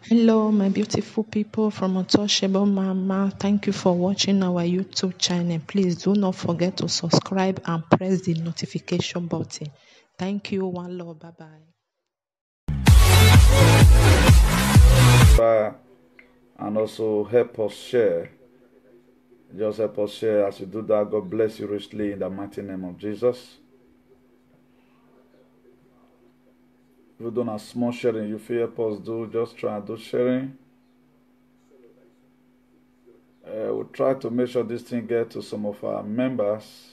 Hello, my beautiful people from Untouchable Mama. Thank you for watching our YouTube channel. Please do not forget to subscribe and press the notification button. Thank you. One love. Bye bye. And also help us share. Just help us share as you do that. God bless you richly in the mighty name of Jesus. If you don't have small sharing, you feel help us do, just try and do sharing. We'll try to make sure this thing gets to some of our members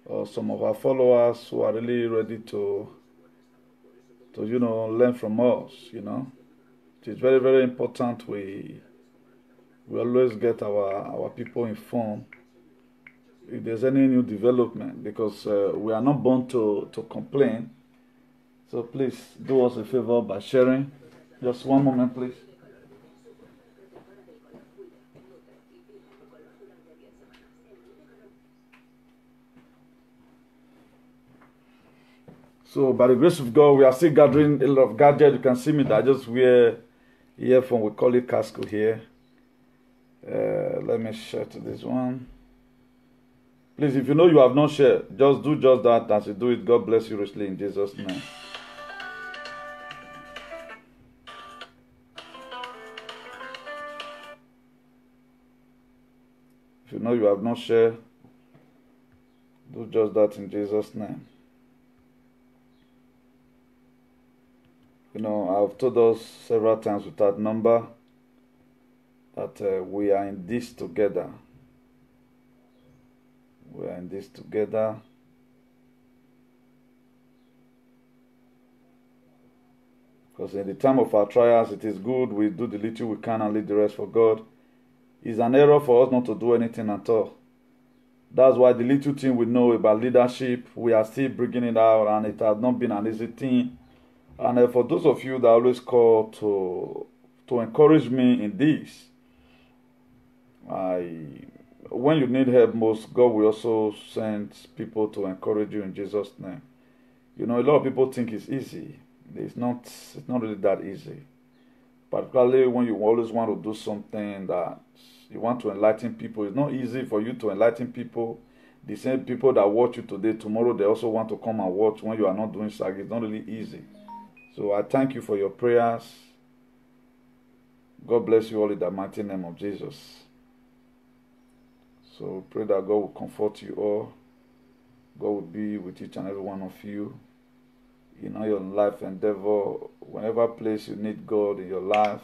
or some of our followers who are really ready to learn from us, It is very, very important we always get our people informed if there's any new development, because we are not born to complain. So please do us a favor by sharing. Just one moment, please. So by the grace of God, we are still gathering a lot of gadgets. You can see me that I just wear earphone. We call it casco here. Let me share to this one. Please, if you know you have not shared, just do just that. As you do it, God bless you richly in Jesus' name. If you know you have not shared, do just that in Jesus' name. I've told us several times without number that we are in this together. We are in this together. Because in the time of our trials, it is good we do the little we can and leave the rest for God. It's an error for us not to do anything at all. That's why the little thing we know about leadership, we are still bringing it out, and it has not been an easy thing. And for those of you that always call to encourage me in this, when you need help most, God will also send people to encourage you in Jesus' name. A lot of people think it's easy. It's not really that easy. Particularly when you always want to do something that you want to enlighten people. It's not easy for you to enlighten people. The same people that watch you today, tomorrow they also want to come and watch when you are not doing something. It's not really easy. So I thank you for your prayers. God bless you all in the mighty name of Jesus. So pray that God will comfort you all. God will be with each and every one of you in all your life endeavor. Whenever place you need God in your life,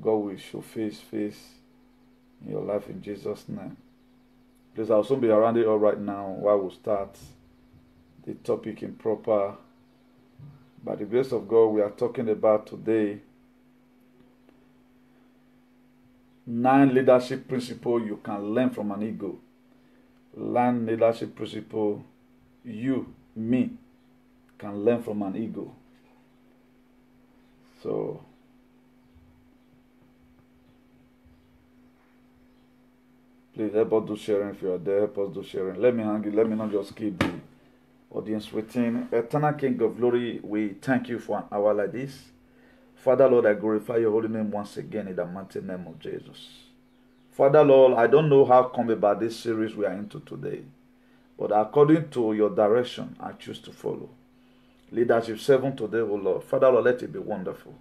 God will show face in your life in Jesus' name. Please, I'll also be around it all right now while we start the topic in proper. By the grace of God, we are talking about today 9 leadership principles you can learn from an ego. 9 leadership principles me, can learn from an ego. So, please help us do sharing if you are there. Help us do sharing. Let me not just keep the audience waiting. Eternal King of Glory, we thank you for an hour like this. Father, Lord, I glorify your holy name once again in the mighty name of Jesus. Father, Lord, I don't know how come about this series we are into today, but according to your direction, I choose to follow. Leadership 7 today, oh Lord. Father, Lord, let it be wonderful.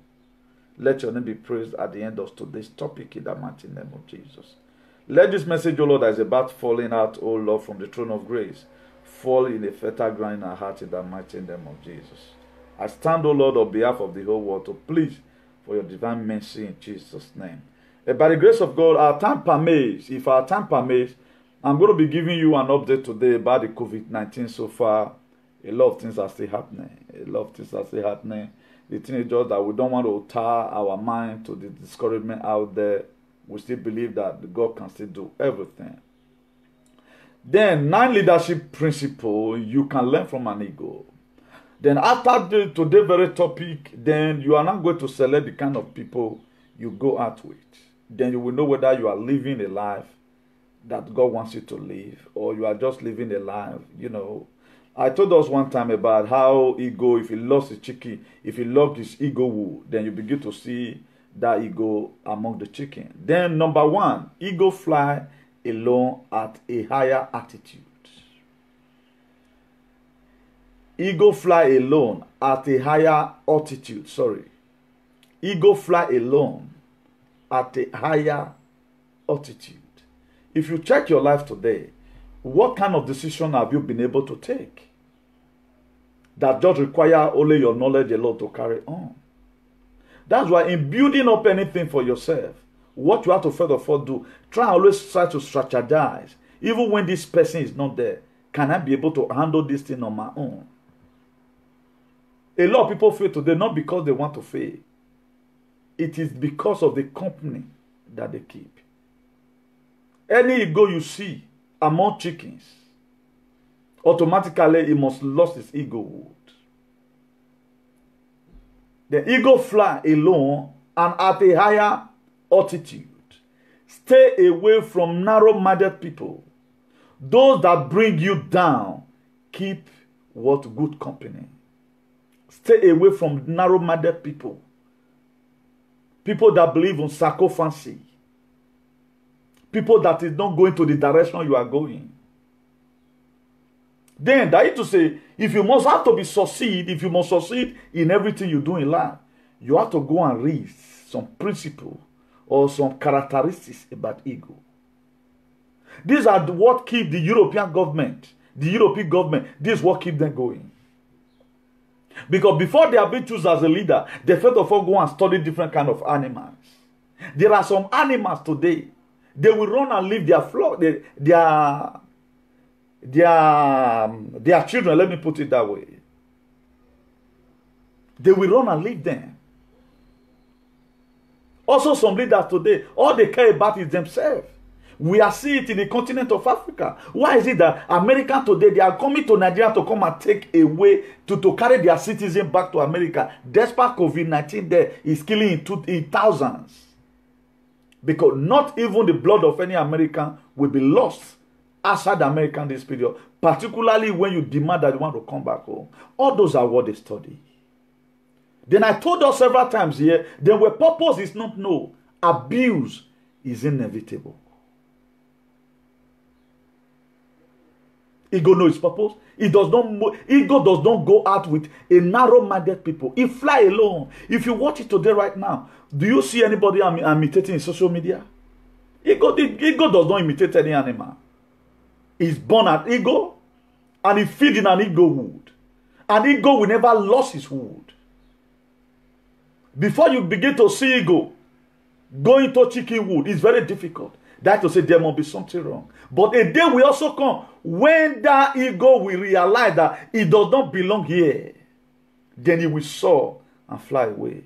Let your name be praised at the end of today's topic in the mighty name of Jesus. Let this message, oh Lord, that is about falling out, oh Lord, from the throne of grace, fall in a fertile ground in our heart in the mighty name of Jesus. I stand, O Lord, on behalf of the whole world to plead for your divine mercy in Jesus' name. By the grace of God, our time permits, if our time permits, I'm going to be giving you an update today about the COVID-19 so far. A lot of things are still happening. The thing is just that we don't want to tie our mind to the discouragement out there. We still believe that God can still do everything. Then 9 leadership principles you can learn from an ego. Then after today's very topic, then you are not going to select the kind of people you go out with. Then you will know whether you are living a life that God wants you to live, or you are just living a life, I told us one time about how ego, if he lost his chicken, if he lost his ego wool, then you begin to see that ego among the chicken. Then number one, ego fly alone at a higher altitude. Ego fly alone at a higher altitude. Sorry. Ego fly alone at a higher altitude. If you check your life today, what kind of decision have you been able to take that just require only your knowledge alone to carry on? That's why in building up anything for yourself, what you have to first of all do, always try to strategize. Even when this person is not there, can I be able to handle this thing on my own? A lot of people fail today not because they want to fail. It is because of the company that they keep. Any ego you see among chickens, automatically he must lose his ego wood. The ego fly alone and at a higher altitude. Stay away from narrow-minded people. Those that bring you down, keep what good company. Stay away from narrow-minded people. People that believe in sarcophagy. People that is not going to the direction you are going. Then that is to say, if you must have to succeed, if you must succeed in everything you do in life, you have to go and read some principle or some characteristics about ego. These are what keep the European government, this is what keep them going. Because before they have been chosen as a leader, they first of all go and study different kind of animals. There are some animals today, they will run and leave their flock, their children, let me put it that way. They will run and leave them. Also some leaders today, all they care about is themselves. We are seeing it in the continent of Africa. Why is it that Americans today, they are coming to Nigeria to come and take away, to carry their citizens back to America? Despite COVID-19 there is killing in thousands. Because not even the blood of any American will be lost outside America in this period. Particularly when you demand that you want to come back home. All those are what they study. Then I told us several times here, then where purpose is not known, abuse is inevitable. Ego knows its purpose. Ego does not go out with a narrow-minded people. It fly alone. If you watch it today right now, do you see anybody imitating in social media? Ego does not imitate any animal. He's born at ego, and he feeds in an ego wood. And ego will never lose his wood. Before you begin to see ego going to chicken wood, it's very difficult. That to say there must be something wrong. But a day will also come when that ego will realize that it does not belong here. Then it will soar and fly away.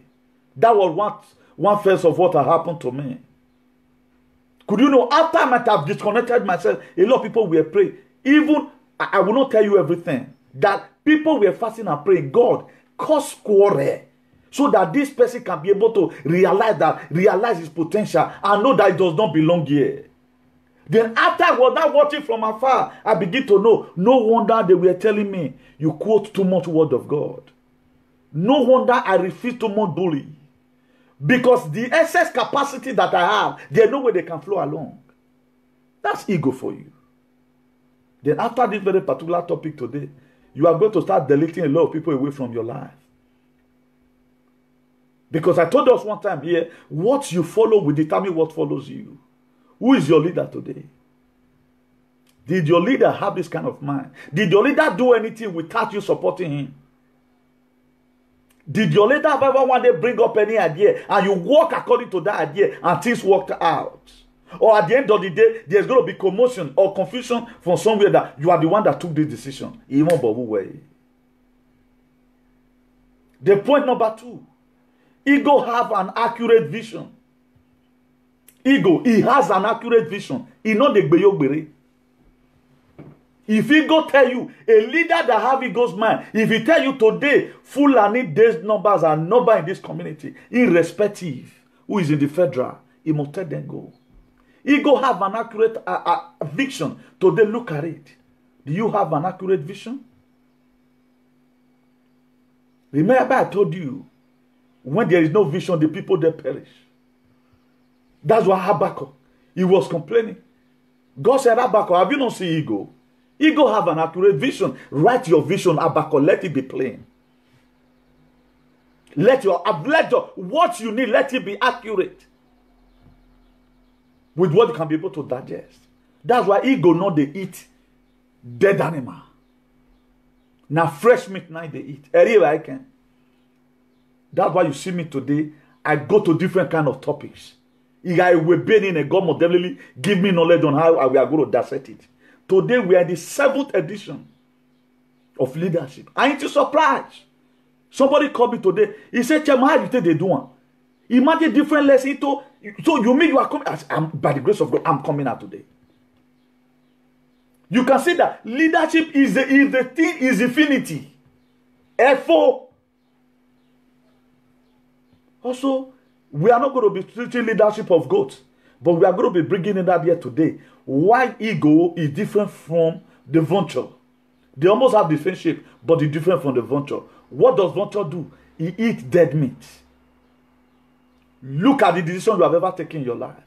That was one phase of what had happened to me. Could you know, after I might have disconnected myself, a lot of people were praying. Even, I will not tell you everything, that people were fasting and praying, God, cause quarrel, so that this person can be able to realize his potential and know that it does not belong here. Then after I was not watching from afar, I begin to know, no wonder they were telling me, you quote too much word of God. No wonder I refuse to more bully. Because the excess capacity that I have, there's no way they can flow along. That's ego for you. Then after this very particular topic today, you are going to start deleting a lot of people away from your life. Because I told us one time here, what you follow will determine what follows you. Who is your leader today? Did your leader have this kind of mind? Did your leader do anything without you supporting him? Did your leader ever one day bring up any idea and you work according to that idea and things worked out? Or at the end of the day, there's going to be commotion or confusion from somewhere that you are the one that took this decision. Even Babu way. The point number 2. Ego have an accurate vision. Ego, he has an accurate vision. He know the gbeyogbere. If ego tell you, a leader that have ego's mind, if he tell you today, Fulani days numbers are number in this community, irrespective who is in the federal, he must tell them go. Ego have an accurate vision. Today, look at it. Do you have an accurate vision? Remember I told you, when there is no vision, the people they perish. That's why Habakkuk, he was complaining. God said, Habakkuk, have you not seen ego? Ego have an accurate vision. Write your vision, Habakkuk, let it be plain. Let your what you need, let it be accurate. With what you can be able to digest. That's why ego not they eat dead animal. Now fresh meat now they eat. I can. That's why you see me today. I go to different kind of topics. I will be in a God definitely give me knowledge on how we are going to dissect it. Today we are the 7th edition of leadership. I ain't surprised. Somebody called me today. He said, Chema, how you think they do? Imagine different lessons. So you mean you are coming? By the grace of God, I'm coming out today. You can see that leadership is the thing is infinity. Therefore, also, we are not going to be treating leadership of goats, but we are going to be bringing in that here today. Why ego is different from the vulture. They almost have the same shape, but it's different from the vulture. What does vulture do? He eats dead meat. Look at the decision you have ever taken in your life.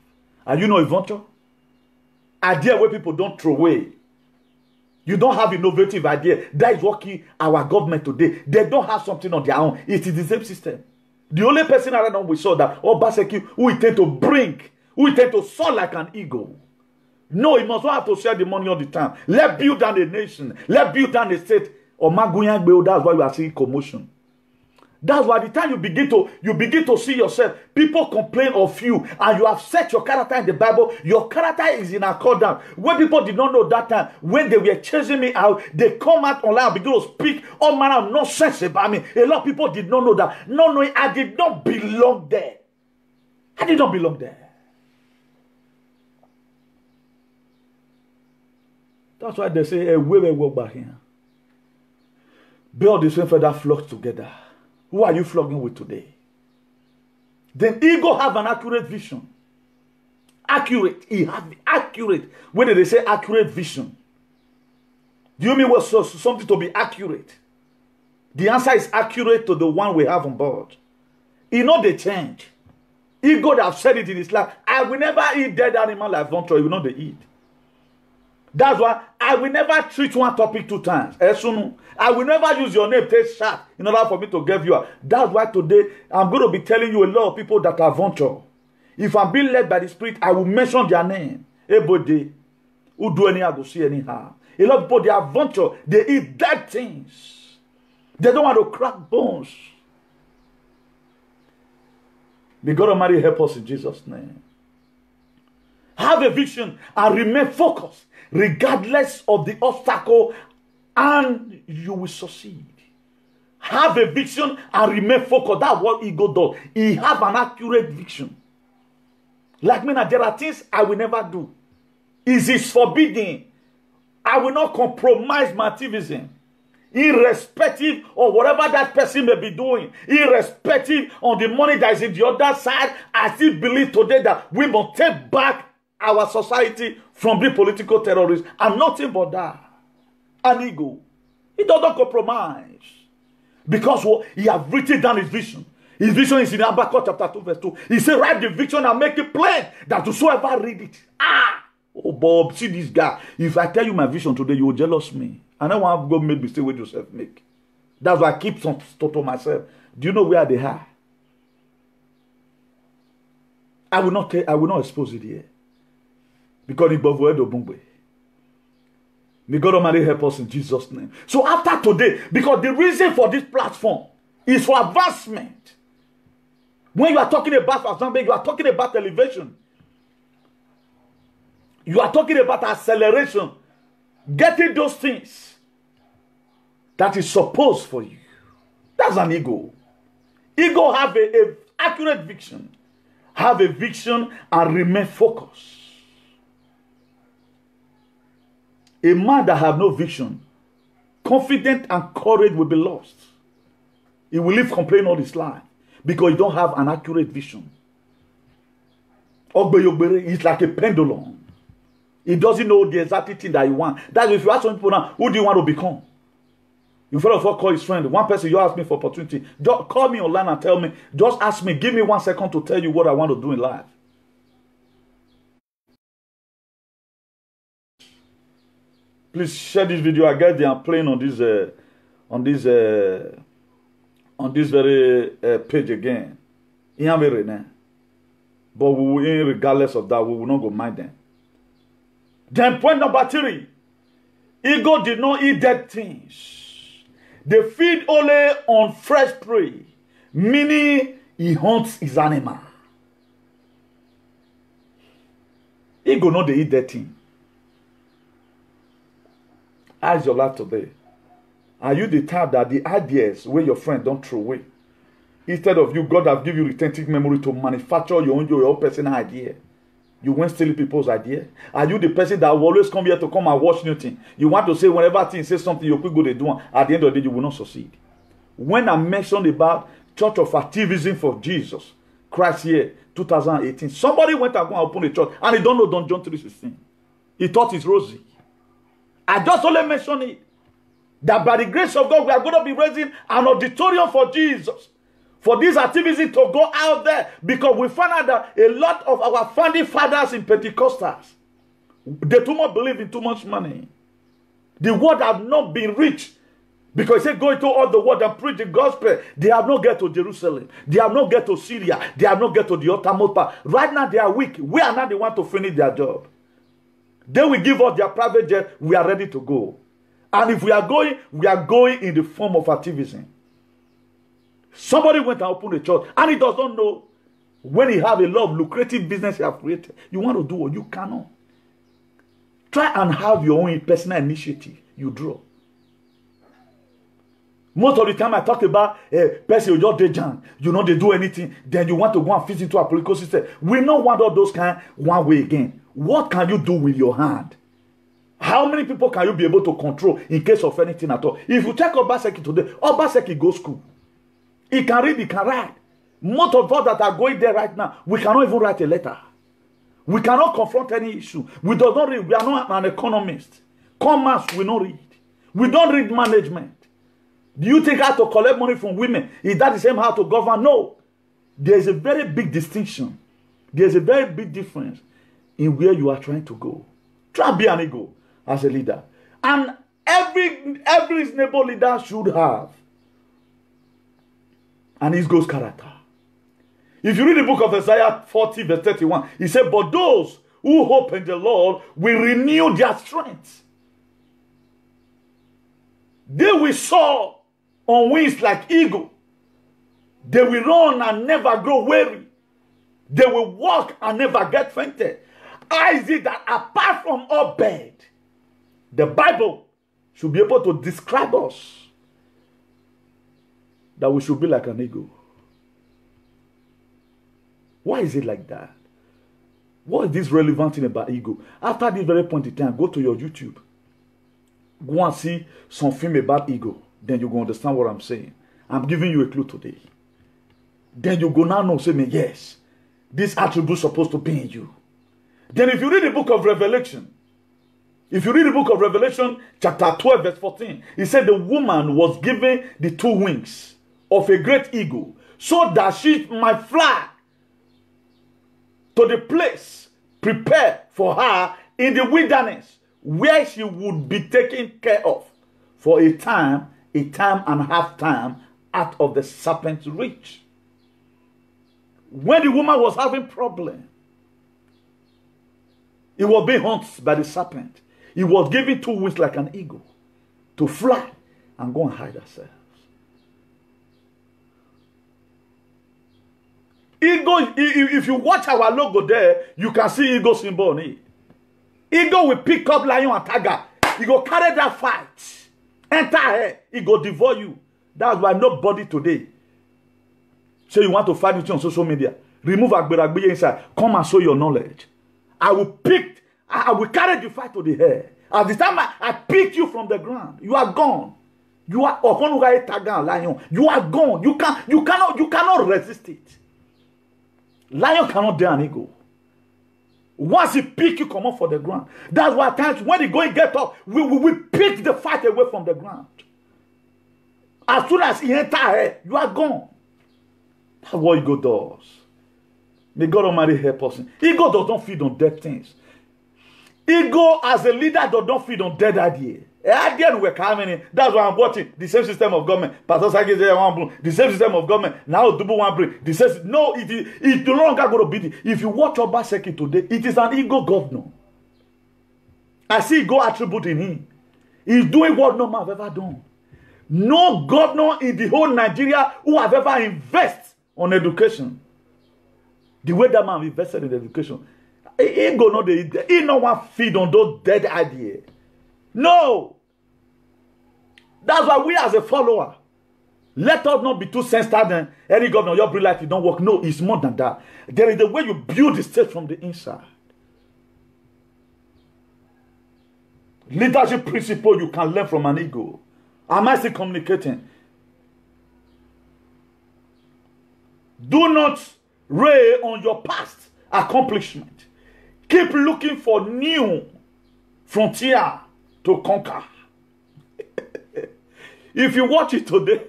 And you know a vulture? Idea where people don't throw away. You don't have innovative idea. That is working our government today. They don't have something on their own. It is the same system. The only person around them we saw that Obaseki, who intend to bring, who intend to sound like an ego. No, he must not have to share the money all the time. Let's build down a nation. Let's build down a state. Or that's why you are seeing commotion. That's why the time you begin to see yourself, people complain of you, and you have set your character in the Bible. Your character is in accordance. When people did not know that time, when they were chasing me out, they come out online and begin to speak all manner of nonsense about me. A lot of people did not know that. No, I did not belong there. I did not belong there. That's why they say, we will walk back here. Build the same feather flocks together. Who are you flogging with today? Then ego have an accurate vision. Accurate. He have accurate. When did they say accurate vision? Do you mean what something to be accurate? The answer is accurate to the one we have on board. You know they change. Ego that have said it in his life. I will never eat dead animal like vulture. You know they eat. That's why I will never treat one topic 2 times. I will never use your name, take shot, in order for me to give you. That's why today I'm going to be telling you a lot of people that are vulture. If I'm being led by the Spirit, I will mention their name. Everybody who do anyhow, go see anyhow. A lot of people, they are vulture. They eat dead things. They don't want to crack bones. May God Almighty help us in Jesus' name. Have a vision and remain focused regardless of the obstacle, and you will succeed. Have a vision and remain focused. That's what ego does. He have an accurate vision. Like me now, there are things I will never do. It is forbidden. I will not compromise my activism. Irrespective of whatever that person may be doing, irrespective of the money that is in the other side, I still believe today that we must take back our society from the political terrorists, and nothing but that. An ego. He doesn't compromise. Because he has written down his vision. His vision is in Habakkuk chapter 2 verse 2. He said, write the vision and make it plain, that whosoever read it. Oh Bob, see this guy. If I tell you my vision today, you will jealous me. I don't want to go make mistake with yourself make. That's why I keep some stuff to myself. Do you know where they are? I will not expose it here. Because may God Almighty help us in Jesus' name. So after today, because the reason for this platform is for advancement. When you are talking about advancement, you are talking about elevation. You are talking about acceleration. Getting those things that is supposed for you. That's an ego. Ego have a accurate vision. Have a vision and remain focused. A man that have no vision, confident and courage will be lost. He will live complaining all his life because he don't have an accurate vision. It's like a pendulum. He doesn't know the exact thing that you want. That's if you ask some people now, who do you want to become? You first of all call his friend. One person, you ask me for opportunity. Just call me online and tell me. Just ask me. Give me 1 second to tell you what I want to do in life. Please share this video. I get I'm playing on this very page again. But we will, regardless of that, we will not go mind them. Then point number 3. Ego did not eat dead things. They feed only on fresh prey, meaning he hunts his animal. Ego not they eat dead thing. How's your life today? Are you the type that the ideas where your friend don't throw away? Instead of you, God have given you retentive memory to manufacture your own personal idea. You won't steal people's idea. Are you the person that will always come here to come and watch new thing? You want to say whenever thing says something, you quick go they do. At the end of the day, you will not succeed. When I mentioned about Church of Activism for Jesus, Christ here, 2018, somebody went and go and open a church and he don't know Don John 3:16. He thought it's rosy. I just only mentioned it. That by the grace of God, we are going to be raising an auditorium for Jesus. For this activity to go out there, because we found out that a lot of our founding fathers in Pentecostals, they too much believe in too much money. The word have not been reached. Because they go into all the world and preach the gospel. They have not get to Jerusalem. They have not get to Syria. They have not get to the uttermost part. Right now they are weak. We are not the one to finish their job. They will give us their private jet. We are ready to go. And if we are going in the form of activism. Somebody went and opened a church and he does not know when he have a lot of lucrative business he have created. You want to do what you cannot. Try and have your own personal initiative. You draw. Most of the time I talk about person you just junk. You know they do anything. Then you want to go and fit into a political system. We don't want all those kind one way again. What can you do with your hand? How many people can you be able to control in case of anything at all? If you check Obaseki today, Obaseki goes school. He can read, he can write. Most of us that are going there right now, we cannot even write a letter. We cannot confront any issue. We do not read. We are not an economist. Commerce, we don't read. We don't read management. Do you think how to collect money from women? Is that the same how to govern? No. There is a very big distinction. There is a very big difference in where you are trying to go. Try to be an ego as a leader. And every reasonable leader should have an ego's character. If you read the book of Isaiah 40 verse 31, he said, but those who hope in the Lord will renew their strength. They will soar on wings like eagle. They will run and never grow weary. They will walk and never get fainted. How is it that apart from Obed, the Bible should be able to describe us that we should be like an eagle? Why is it like that? What is this relevant thing about ego? After this very point in time, go to your YouTube. Go and see some film about ego. Then you go understand what I'm saying. I'm giving you a clue today. Then you go now know, say me, yes, this attribute is supposed to be in you. Then if you read the book of Revelation, chapter 12, verse 14, it said the woman was given the 2 wings of a great eagle so that she might fly to the place prepared for her in the wilderness, where she would be taken care of for a time and a half time out of the serpent's reach. When the woman was having problem, he was being hunted by the serpent. He was given 2 wings like an eagle to fly and go and hide herself. Eagle, if you watch our logo there, you can see eagle symbol on it. Eagle will pick up lion and tiger. He go carry that fight. Enter here. He go devour you. That's why nobody today say you want to fight with you on social media. Remove Agbiragbiye inside. Come and show your knowledge. I will carry the fight to the air. At the time I pick you from the ground, you are gone. You are lion. You are gone. You cannot resist it. Lion cannot dare an eagle. Once he pick you, come up for the ground. That's why at times when he go and get up, we pick the fight away from the ground. As soon as he enter here, you are gone. That's what ego does. May God Almighty help us. Ego does not feed on dead things. Ego as a leader does not feed on dead ideas. Idea we're coming in. That's why I'm watching the same system of government. Pastor Sagi say one blue. The same system of government. Now double one bring. The same. No, it no longer going to be. If you watch Obaseki today, it is an ego governor. I see ego attribute in him. He's doing what no man have ever done. No governor in the whole Nigeria who have ever invested on education. The way that man invested in education. He go no the he no one feed on those dead ideas. No. That's why we as a follower, let us not be too sensitive and any governor, your bring life, it don't work. No, it's more than that. There is the way you build the state from the inside. Leadership principle you can learn from an ego. Am I still communicating? Do not rely on your past accomplishment. Keep looking for new frontier to conquer. If you watch it today,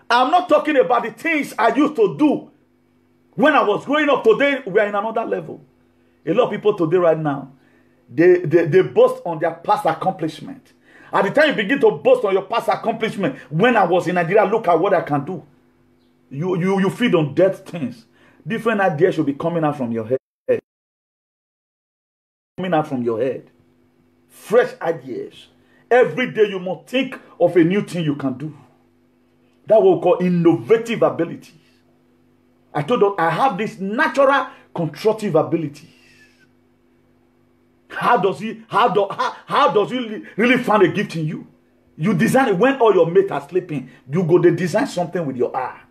I'm not talking about the things I used to do when I was growing up. Today, we are in another level. A lot of people today right now, they boast on their past accomplishment. At the time you begin to boast on your past accomplishment, when I was in Nigeria, look at what I can do. You feed on dead things. Different ideas should be coming out from your head. Coming out from your head. Fresh ideas. Every day you must think of a new thing you can do. That what we call innovative abilities. I told you I have this natural constructive abilities. How does he really find a gift in you? You design it when all your mates are sleeping. You go to design something with your eye.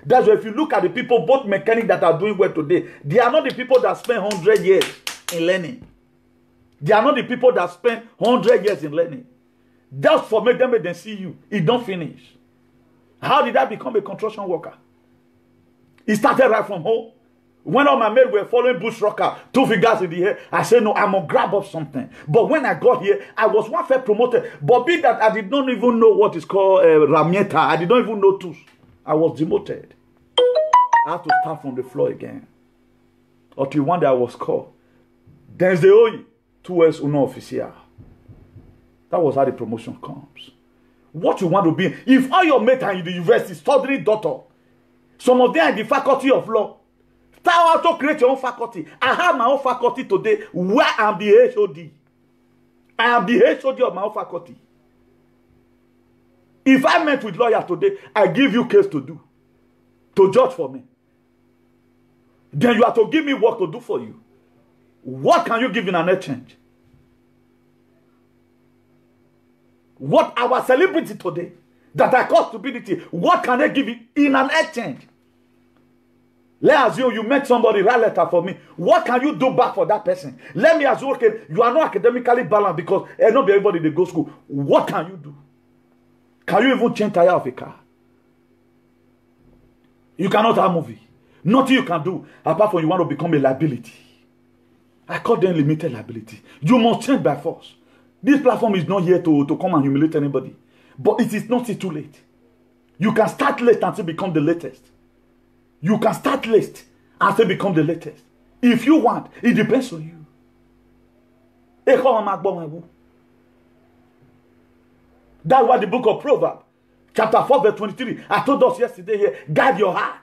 That's why if you look at the people, both mechanics that are doing well today, they are not the people that spend 100 years in learning. They are not the people that spend 100 years in learning. Just for make them see you. It don't finish. How did I become a construction worker? It started right from home. When all my mates were following bush rocker, 2 fingers in the air, I said, no, I'm going to grab up something. But when I got here, I was one fair promoted. But be that I did not even know what is called Ramieta. I did not even know tools. I was demoted. I had to start from the floor again. Until one day I was called. There's the OE, 2S Uno Official. That was how the promotion comes. What you want to be. If all your mates are in the university studying doctor, some of them are in the faculty of law, start out to create your own faculty. I have my own faculty today where I'm the HOD. I am the HOD of my own faculty. If I met with lawyers today, I give you case to do. To judge for me. Then you have to give me work to do for you. What can you give in an exchange? What our celebrity today that I call stupidity, what can they give you in an exchange? Let's assume you met somebody, write a letter for me. What can you do back for that person? Let me assume, okay, you are not academically balanced because not everybody they go to school. What can you do? Can you even change tire of a car? You cannot have a movie. Nothing you can do apart from you want to become a liability. I call them limited liability. You must change by force. This platform is not here to come and humiliate anybody. But it is not too late. You can start late and still become the latest. You can start late and still become the latest. If you want, it depends on you. That's why the book of Proverbs, chapter 4, verse 23, I told us yesterday here, guard your heart.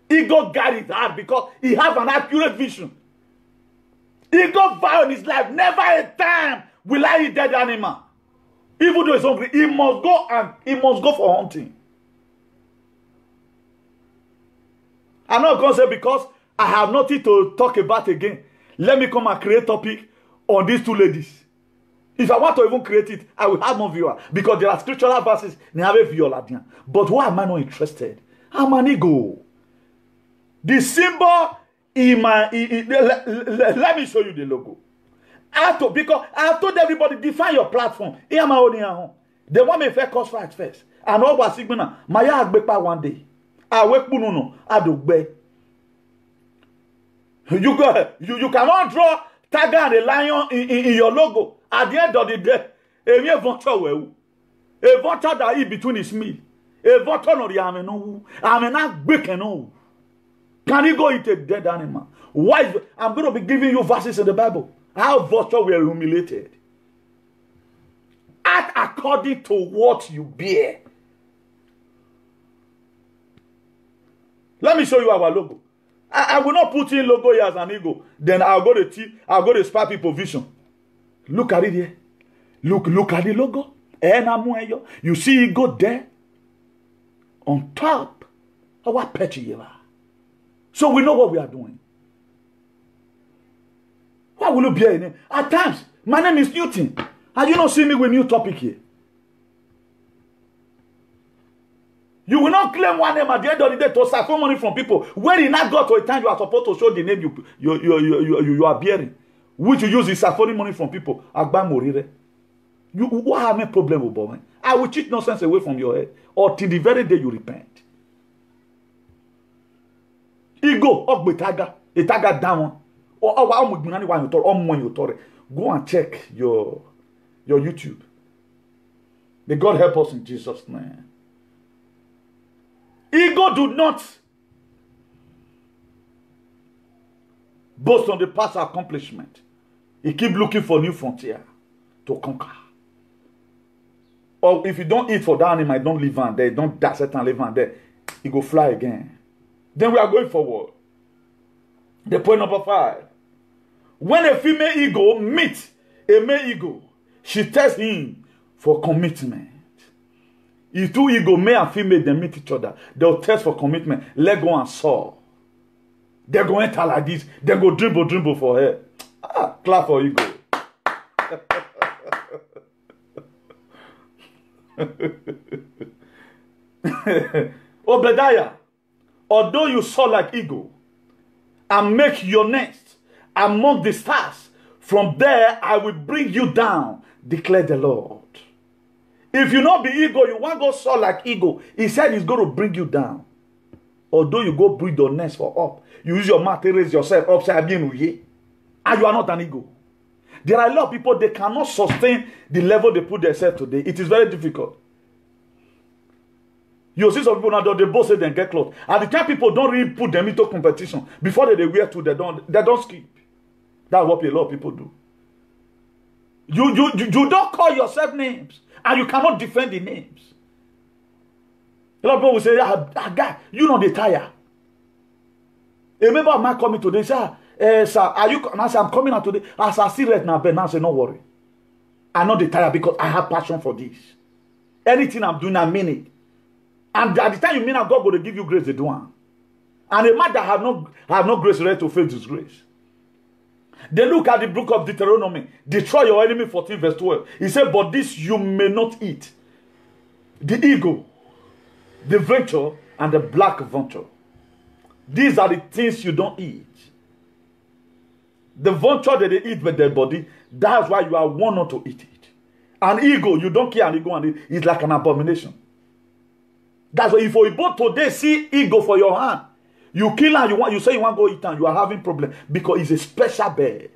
Ego guard his heart because he has an accurate vision. Ego vow in his life, never a time will I eat dead animal. Even though he's hungry, he must go for hunting. I'm not going to say because I have nothing to talk about again. Let me come and create a topic on these two ladies. If I want to even create it, I will have more viewers because there are scriptural verses. But why am I not interested? I'm an ego. The symbol in my let me show you the logo. Because I have told everybody define your platform. Here my own. They want me to cause fight first. And all was signal. My agbepa one day. I wake pununo. I do be. You cannot draw tiger and a lion in your logo. At the end of the day, a vulture that eat between his meal. A voter no no. I'm not breaking no. Can you go eat a dead animal? Why? I'm going to be giving you verses in the Bible. How vulture were humiliated. Act according to what you bear. Let me show you our logo. I will not put in logo here as an ego. Then I'll go to spy people vision. Look at it here. Look at the logo. You see ego there. On top. Our petty. So we know what we are doing. Why will you be here? At times, my name is Newton. And you don't see me with new topic here. You will not claim one name at the end of the day to start money from people. When you not got to a time you are supposed to show the name you are bearing, which you use is start money from people. Agba Morire. You what have a problem with boy? I will cheat nonsense away from your head, or till the very day you repent. Ego ogbetaga, etaga down. Go and check your YouTube. May God help us in Jesus' name. Ego do not boast on the past accomplishment. He keep looking for new frontier to conquer. Or if you don't eat for that animal, don't live on there, don't dash it and live on there, he go fly again. Then we are going forward. The point number 5. When a female ego meets a male ego, she tests him for commitment. If two ego, male and female, they meet each other, they'll test for commitment. Let go and saw. They're going to enter like this. They go dribble for her. Clap for ego. Obadiah, although you saw like eagle, and make your nest among the stars, from there I will bring you down, declare the Lord. If you not be eagle, you want to go soar like eagle. He said he's going to bring you down. Although you go breathe your nest for up, you use your mouth to raise yourself upside down, and you are not an eagle. There are a lot of people, they cannot sustain the level they put themselves today. It is very difficult. You see some people now, they both say they get clothes. At the time, people don't really put them into competition. Before they wear two, they don't skip. That's what a lot of people do. You don't call yourself names, and you cannot defend the names. A lot of people will say, guy, you know the tire. A member of mine coming today, sir, are you? And I say, I'm coming out today. As I see right now, Ben, I say, no worry. I know the tire because I have passion for this. Anything I'm doing, I mean it. And at the time you mean that God will give you grace to do one. And a man that have no grace ready to face his grace. They look at the book of Deuteronomy. Destroy your enemy, 14 verse 12. He said, but this you may not eat. The eagle, the vulture, and the black vulture. These are the things you don't eat. The vulture that they eat with their body, that's why you are warned not to eat it. An eagle, you don't kill an eagle and it's like an abomination. That's why if you both today see eagle for your hand, you kill and you say you want to go eat and you are having problem because it's a special bird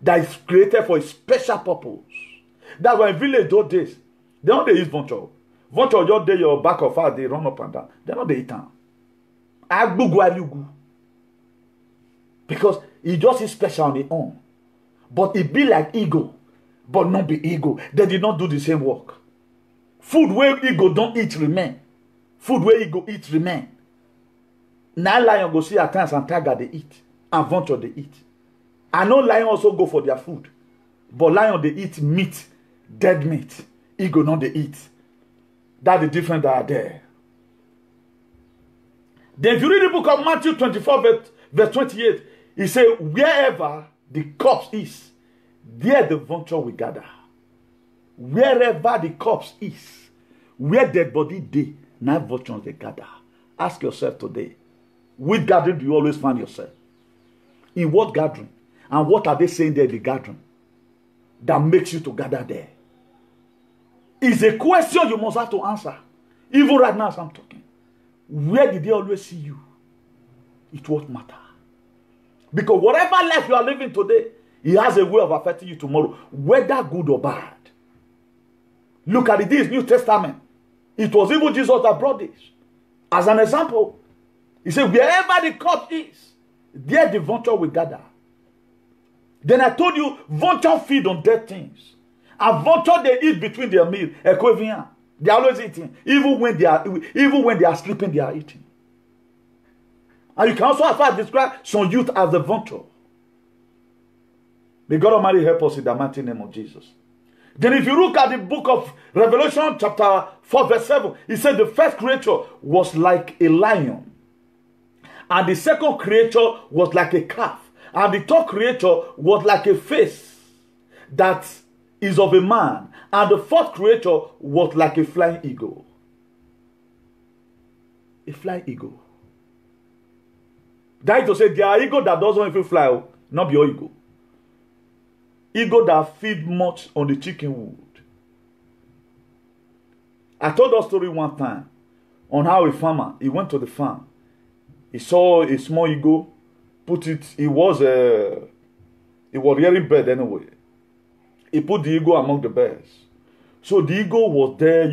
that is created for a special purpose. That's why in village those days, they don't eat vulture. Vulture just day your back of fire, they run up and down. They don't eat them. Because it just is special on its own. But it be like eagle, but not be eagle. They did not do the same work. Food where eagle don't eat remain. Food where eagle eat remain. Now lion go see at times and tiger they eat. And vulture they eat. I know lion also go for their food. But lion they eat meat. Dead meat. Eagle not they eat. That's the difference that are there. Then if you read the book of Matthew 24 verse 28, he said, wherever the corpse is, there the vulture will gather. Wherever the corpse is, where dead body dey, now vultures they gather. Ask yourself today, which gathering do you always find yourself? In what gathering? And what are they saying there in the gathering that makes you to gather there? It's a question you must have to answer. Even right now as I'm talking. Where did they always see you? It won't matter. Because whatever life you are living today, it has a way of affecting you tomorrow, whether good or bad. Look at it, this New Testament. It was even Jesus that brought this. As an example, he said, wherever the cup is, there the vulture will gather. Then I told you, vulture feed on dead things. And vulture, they eat between their meal. They are always eating. Even when they are sleeping, they are eating. And you can also have describe some youth as the vulture. May God Almighty help us in the mighty name of Jesus. Then if you look at the book of Revelation chapter 4 verse 7, it said the first creature was like a lion. And the second creature was like a calf. And the third creature was like a face that is of a man. And the fourth creature was like a flying eagle. A flying eagle. That is to say, there are eagles that doesn't even fly, not your eagle. Eagle that feed much on the chicken wood. I told a story one time on how a farmer, he went to the farm. He saw a small eagle, put it, it was hearing bird anyway. He put the eagle among the birds. So the eagle was there,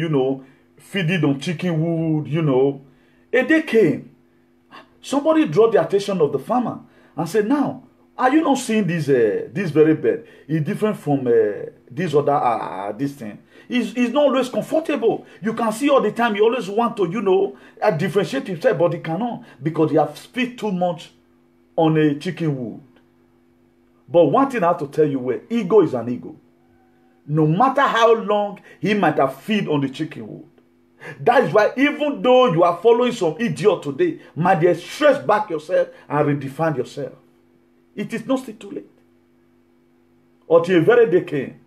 feeding on chicken wood, A day came. Somebody drew the attention of the farmer and said, now, are you not seeing this very bird? It's different from this other this thing. It's not always comfortable. You can see all the time. You always want to, differentiate himself, but he cannot because he has feed too much on a chicken wood. But one thing I have to tell you, eagle is an eagle. No matter how long he might have feed on the chicken wood. That is why even though you are following some idiot today, my dear, stress back yourself and redefine yourself. It is not still too late. Until a very day came.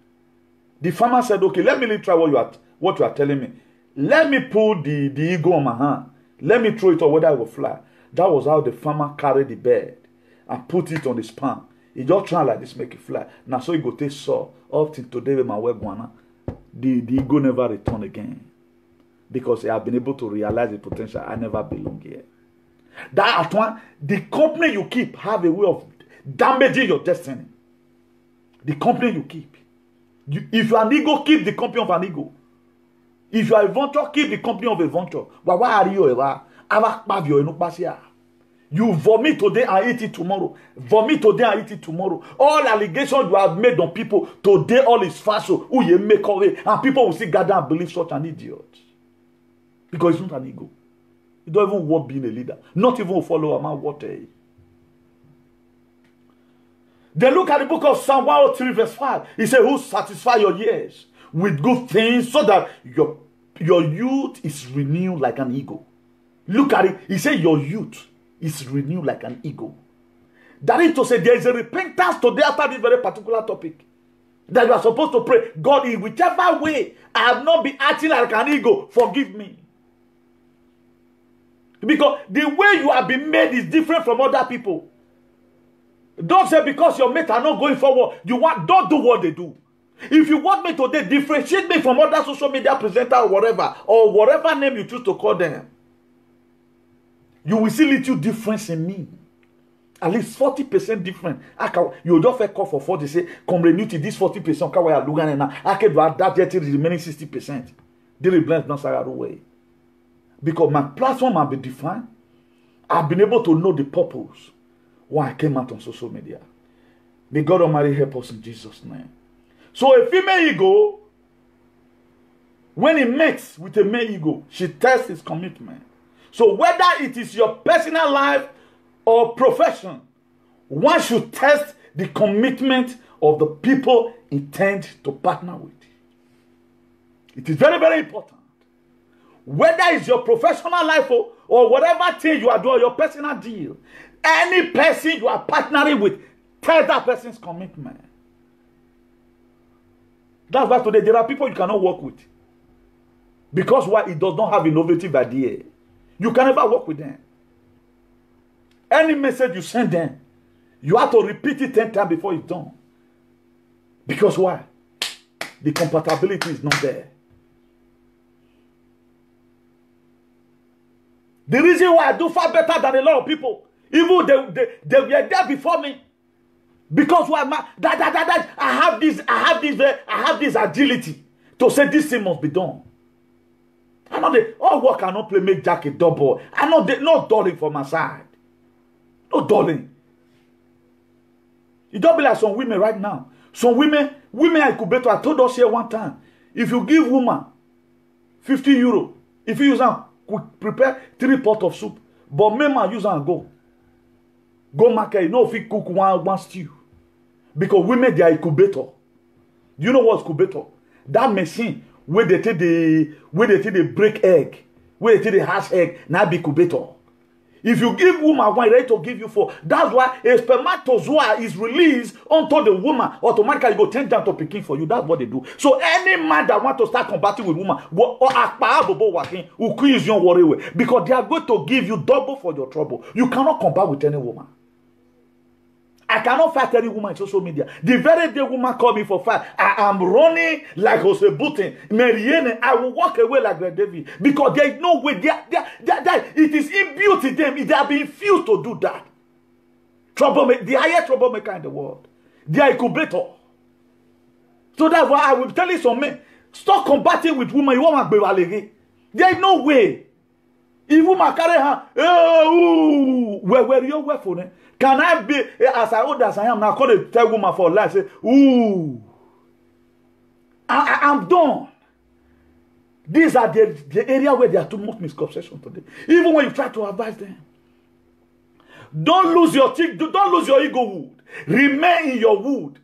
The farmer said, okay, let me try what you are telling me. Let me pull the eagle on my hand. Let me throw it or whether I will fly. That was how the farmer carried the bird and put it on his palm. He just tried like this, make it fly. Now so he go take saw. Up till today with my web guana, the eagle never return again. Because he have been able to realize the potential. I never belong here. That at one, the company you keep have a way of damaging your destiny. The company you keep. If you are an eagle, keep the company of an eagle. If you are a vulture, keep the company of a vulture. But why are you ever? You vomit today and eat it tomorrow. Vomit today and eat it tomorrow. All allegations you have made on people, today all is false. Who you make away. And people will still gather and believe such an idiot. Because it's not an ego. You don't even want being a leader. Not even a follower, man. What a... Then look at the book of Psalm 103 verse 5. He said, who satisfy your years with good things so that your youth is renewed like an eagle. Look at it. He said your youth is renewed like an eagle. That is to say there is a repentance today after this very particular topic. That you are supposed to pray, God, in whichever way I have not been acting like an eagle, forgive me. Because the way you have been made is different from other people. Don't say because your mates are not going forward, don't do what they do. If you want me today, differentiate me from other social media presenter or whatever name you choose to call them. You will see little difference in me. At least 40% different. You just call for 40, say, come renew to this 40%. I can do that yet the remaining 60%. They blend not away. Because my platform has been defined. I've been able to know the purpose why I came out on social media. May God Almighty help us in Jesus' name. So a female ego, when it mates with a male ego, she tests his commitment. So whether it is your personal life or profession, one should test the commitment of the people intend to partner with. It is very, very important. Whether it's your professional life or whatever thing you are doing, your personal deal, any person you are partnering with, test that person's commitment. That's why today there are people you cannot work with. Because why? It does not have innovative idea. You can never work with them. Any message you send them, you have to repeat it 10 times before it's done. Because why? The compatibility is not there. The reason why I do far better than a lot of people, even they were there before me, because why? I have this agility to say this thing must be done. I know they all work cannot play make Jack a double. I know they no darling for my side. No darling. It don't be like some women right now. Some women incubator. I told us here one time. If you give woman 50 euro, if you use them, prepare 3 pots of soup. But men use them go. Go market, you know if you cook one stew. Because women they are incubator. Do you know what's incubator? That machine where they take the break egg, where they take the hatch egg, now be incubator. If you give woman one, ready to give you 4. That's why a spermatozoa is released onto the woman. Automatically, go 10 down to picking for you. That's what they do. So any man that want to start combating with woman, will quiz your worry away, because they are going to give you double for your trouble. You cannot combat with any woman. I cannot fight any woman in social media. The very day woman call me for fight, I am running like Jose Buten. Marianne, I will walk away like Red David. Because there is no way. It is imbued in them. They are being fused to do that. Troublemaker, the highest troublemaker in the world. They are incubator. So that's why I will tell you some men, stop combating with women. You want to be there is no way. If woman carry her, where you work for them? Can I be as old as I am now? Call the tell woman for life. Say, ooh, I'm done. These are the area where there are too much misconception today. Even when you try to advise them, don't lose your don't lose your ego wood. Remain in your wood.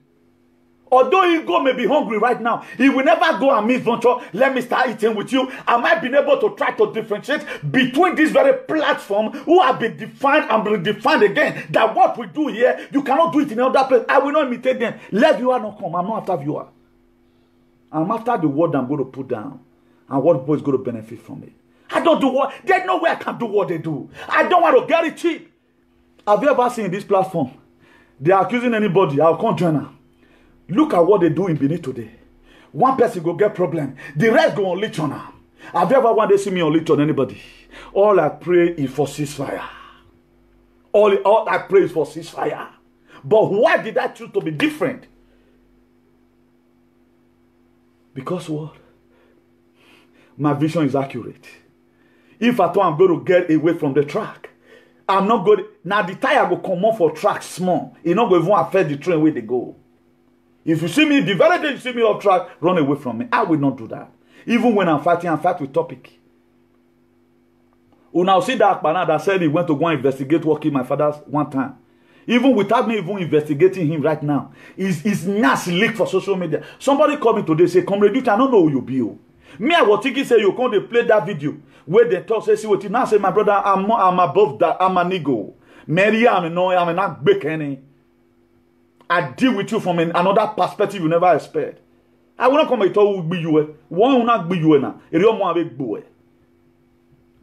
Although ego may be hungry right now, he will never go and misventure. Let me start eating with you. Am I been able to try to differentiate between this very platform who have been defined and been defined again? That what we do here, you cannot do it in another place. I will not imitate them. Let viewer not come. I'm not after viewer. I'm after the word I'm going to put down and what people is going to benefit from it. I don't do what. There's no way I can do what they do. I don't want to get it cheap. Have you ever seen this platform? They are accusing anybody. I'll come join them. Look at what they do in Benin today. One person go get problem. The rest go on leech on her. Have you ever one day seen me on leech on anybody? All I pray is for ceasefire. All I pray is for ceasefire. But why did I choose to be different? Because what? My vision is accurate. If I thought I'm going to get away from the track, I'm not going. Now the tire will come on for track small. It's not going to affect the train where they go. If you see me, the very day you see me off track, run away from me. I will not do that. Even when I'm fighting, I fight with topic. You now see that Akpana that said he went to go and investigate what killed my father one time. Even without me even investigating him right now. His NAS leaked for social media. Somebody called me today say, Comrade Duty, I don't know who you be. Me, I was thinking, say, you can't play that video where they talk, say, see what you now say, my brother, I'm above that, I'm an ego. Mary, I'm not big any. I deal with you from another perspective you never expect. I will not come and talk with you. One will not be you now.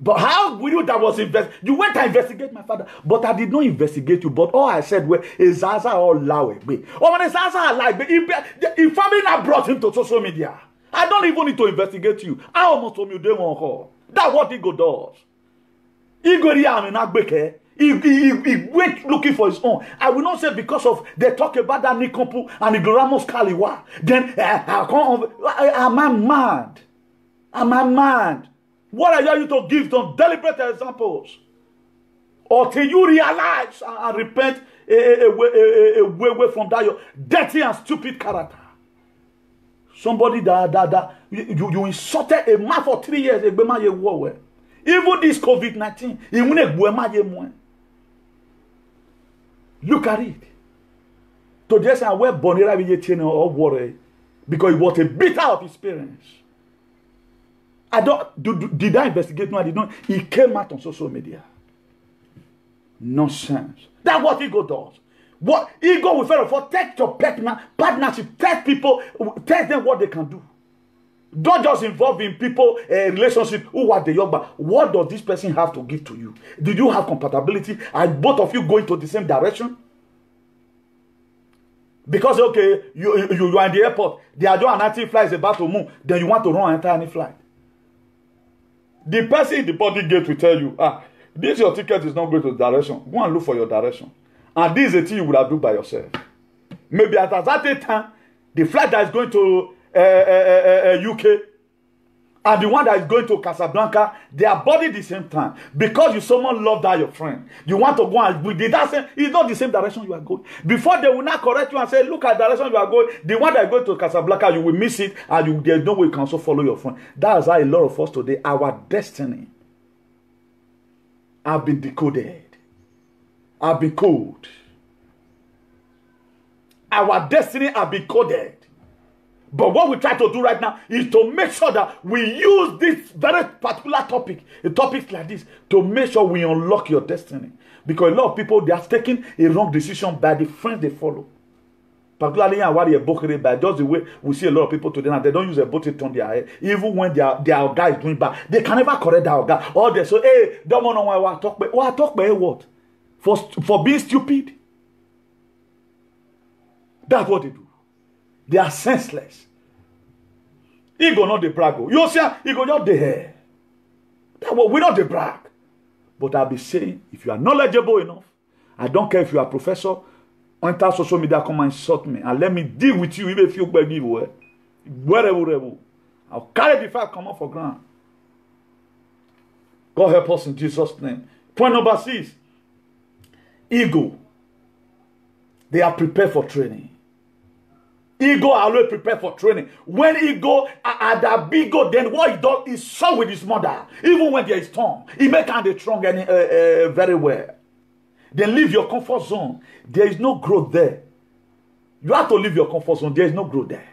But how will you that was you went to investigate my father, but I did not investigate you. But all I said was, Zaza all loud. Oh, when Zaza like, if family not brought him to social media, I don't even need to investigate you. I almost told you they won't call. That's what ego does. Ego not beke. He went looking for his own. I will not say because of they talk about that Nikompu and the Gloramos Kaliwa. Then am I mad? Am I mad? What are you to give them deliberate examples? Or till you realize and repent away from that your dirty and stupid character. Somebody that you insulted a man for 3 years. Even this COVID-19, look at it. Today, I wear Bonera or worry because it was a bitter of experience. I don't did I investigate? No, I did not. He came out on social media. Nonsense. That's what ego does. What ego will fail for take your partnership, tell people, tell them what they can do. Don't just involve in people relationship who are the young, but what does this person have to give to you? Did you have compatibility? Are both of you going to the same direction? Because okay, you are in the airport, the Adjo flight is about to move, then you want to run and enter any flight. The person in the body gate will tell you, this your ticket is not going to the direction. Go and look for your direction. And this is a thing you would have done by yourself. Maybe at that time, the flight that is going to UK, and the one that is going to Casablanca, they are body the same time. Because you someone love that your friend, you want to go and with that same, it's not the same direction you are going. Before they will not correct you and say, look at the direction you are going, the one that is going to Casablanca, you will miss it, and there's no way you can also follow your friend. That's how a lot of us today, our destiny have been decoded, have been coded. Our destiny have been coded. But what we try to do right now is to make sure that we use this very particular topic, a topic like this, to make sure we unlock your destiny. Because a lot of people, they are taking a wrong decision by the friends they follow. Particularly in Awari Ebokere, by just the way we see a lot of people today, and they don't use a boat to turn their head, even when their guy is doing bad. They can never correct their guy. Or they say, hey, don't know why I talk about. What I talk about what? For being stupid? That's what they do. They are senseless. He go not the brag. You see, he go not the hair. That what we not the brag. But I'll be saying, if you are knowledgeable enough, I don't care if you are a professor, enter social media, come and insult me, and let me deal with you, even if you give away. Wherever. I'll carry the fact come up for ground. God help us in Jesus' name. Point number 6. Ego. They are prepared for training. Ego are always prepared for training. When ego are that big ego, then what he does is show with his mother. Even when there is storm, he make the strong and very well. Then leave your comfort zone. There is no growth there. You have to leave your comfort zone. There is no growth there.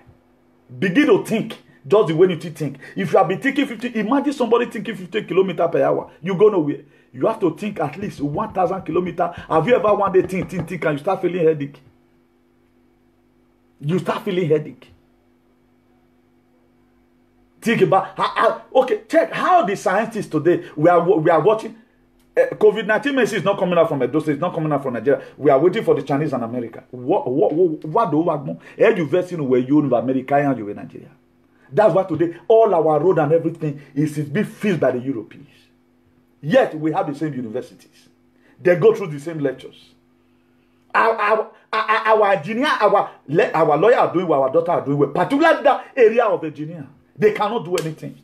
Begin to think just the way you think. If you have been thinking 50, imagine somebody thinking 50 kilometers per hour. You go nowhere. You have to think at least 1,000 kilometers. Have you ever one day think, and you start feeling headache? You start feeling headache. Think about okay. Check how the scientists today we are watching. COVID-19 message is not coming out from Edo State. It's not coming out from Nigeria. We are waiting for the Chinese and America. What do we want? You vaccine where you in America and you in Nigeria. That's why today all our road and everything is being filled by the Europeans. Yet we have the same universities. They go through the same lectures. Our engineer, our lawyer are doing what our daughter are doing well. Particularly that area of engineer. They cannot do anything.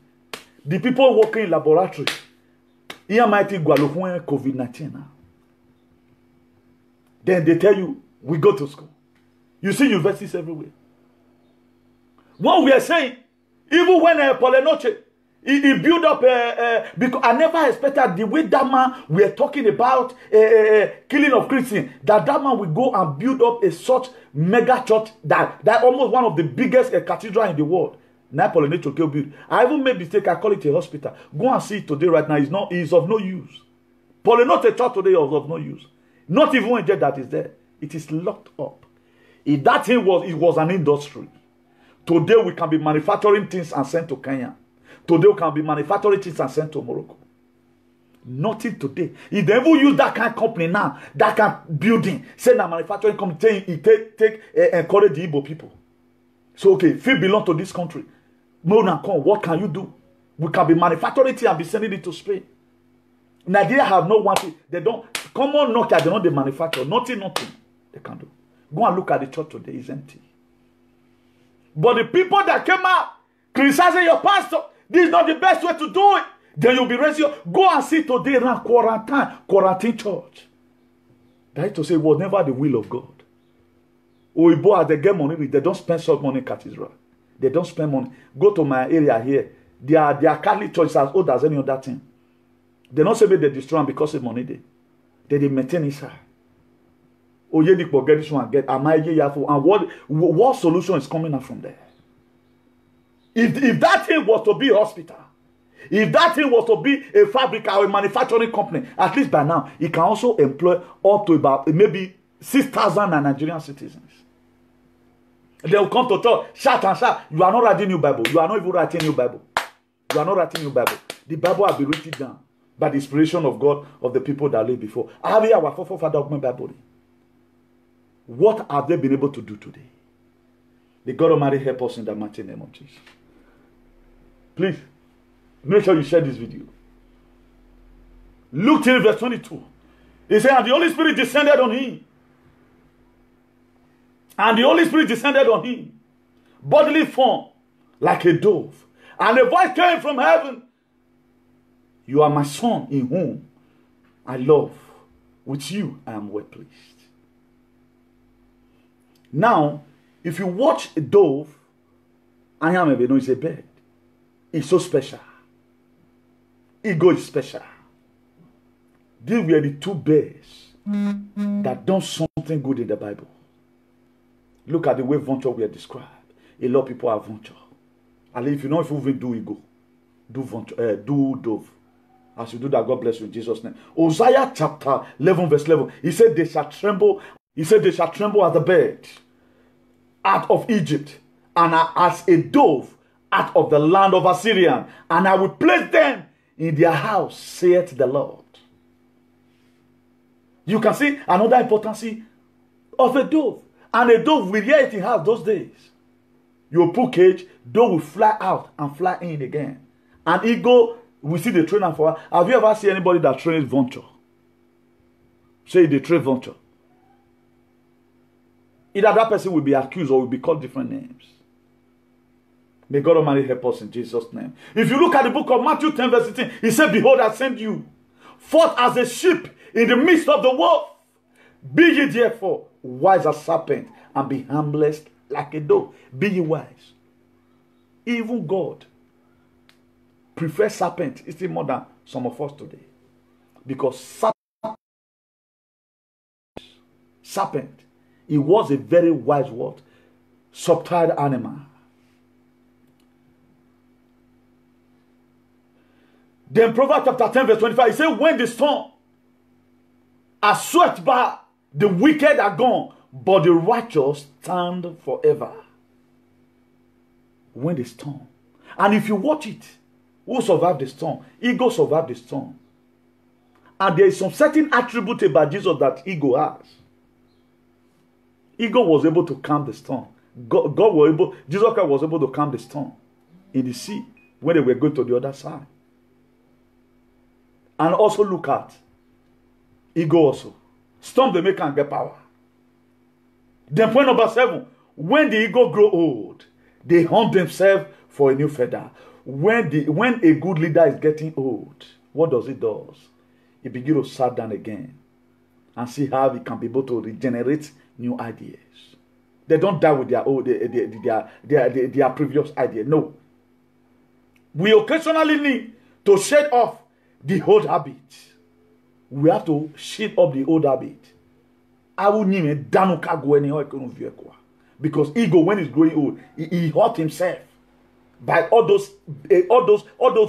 The people working in laboratory. Here might COVID-19 now. Then they tell you, we go to school. You see universities everywhere. What we are saying, even when Polenoche, he built up because I never expected the way that man we are talking about killing of Christians, that man will go and build up a such mega church that almost one of the biggest cathedral in the world. Now Polenoche build. I even made mistake. I call it a hospital. Go and see it today right now. It's of no use. Polenoche church today is of no use. Not even a jet that is there. It is locked up. If that thing was an industry, today we can be manufacturing things and sent to Kenya. Today we can be manufacturing things and sent to Morocco. Nothing today. If they ever use that kind of company now, that kind of building, say that manufacturing company, encourage the Igbo people. So okay, if you belong to this country, what can you do? We can be manufacturing things and be sending it to Spain. Nigeria have no one thing. They don't. Common Nokia, they don't they manufacture. Nothing they can do. Go and look at the church today. It's empty. But the people that came out criticizing your pastor, this is not the best way to do it. Then you'll be raising. Go and see today around quarantine church. That is to say, it was never the will of God. Oibo, as they get money, they don't spend so much money in cathedral. They don't spend money. Go to my area here. Their Catholic church is as old as any other thing. They don't say they destroy them because of money. They maintain inside. Oh, yeah, they forget this one. And what solution is coming out from there? If that thing was to be a hospital, if that thing was to be a fabric or a manufacturing company, at least by now, it can also employ up to about maybe 6,000 Nigerian citizens. They will come to church, shout and shout. You are not writing your Bible. You are not even writing your Bible. You are not writing your Bible. The Bible has been written down by the inspiration of God, of the people that lived before. How are our forefathers of my Bible? What have they been able to do today? The God Almighty help us in the mighty name of Jesus. Please, make sure you share this video. Luke 10 verse 22. He said, and the Holy Spirit descended on him. And the Holy Spirit descended on him. Bodily form, like a dove. And a voice came from heaven. You are my son in whom I love. With you I am well pleased. Now, if you watch a dove, I am a it's a bird. It's so special. Ego is special. These were the two bears that done something good in the Bible. Look at the way vulture were described. A lot of people are vulture. And if you know if you even do ego, do vulture, do dove. As you do that, God bless you in Jesus' name. Hosea chapter 11 verse 11. He said they shall tremble. He said they shall tremble as the bird out of Egypt, and as a dove out of the land of Assyrian, and I will place them in their house, saith the Lord. You can see another importance of a dove. And a dove will hear it in house those days. You put cage, dove will fly out and fly in again. And eagle, we see the trainer for. Have you ever seen anybody that trains vulture? Say they train vulture. Either that person will be accused or will be called different names. May God Almighty help us in Jesus' name. If you look at the book of Matthew 10 verse 18, he said, behold, I send you forth as a sheep in the midst of the wolf. Be ye therefore wise as serpent, and be harmless like a dove. Be ye wise. Even God prefers serpent still more than some of us today. Because serpent, it was a very wise what? Subtle animal. Then Proverbs chapter 10 verse 25, he said, when the storm are swept by, the wicked are gone, but the righteous stand forever. When the storm. And if you watch it, who survived the storm? Ego survived the storm. And there is some certain attribute about Jesus that ego has. Ego was able to calm the storm. Jesus Christ was able to calm the storm in the sea when they were going to the other side. And also look at ego also. Storm they make and get power. Then point number 7. When the ego grow old, they hunt themselves for a new feather. When a good leader is getting old, what does it do? It begins to sit down again and see how he can be able to regenerate new ideas. They don't die with their old their previous idea. No. We occasionally need to shed off the old habit. We have to shed off the old habit. Because ego, when it's growing old, he hurt himself by all those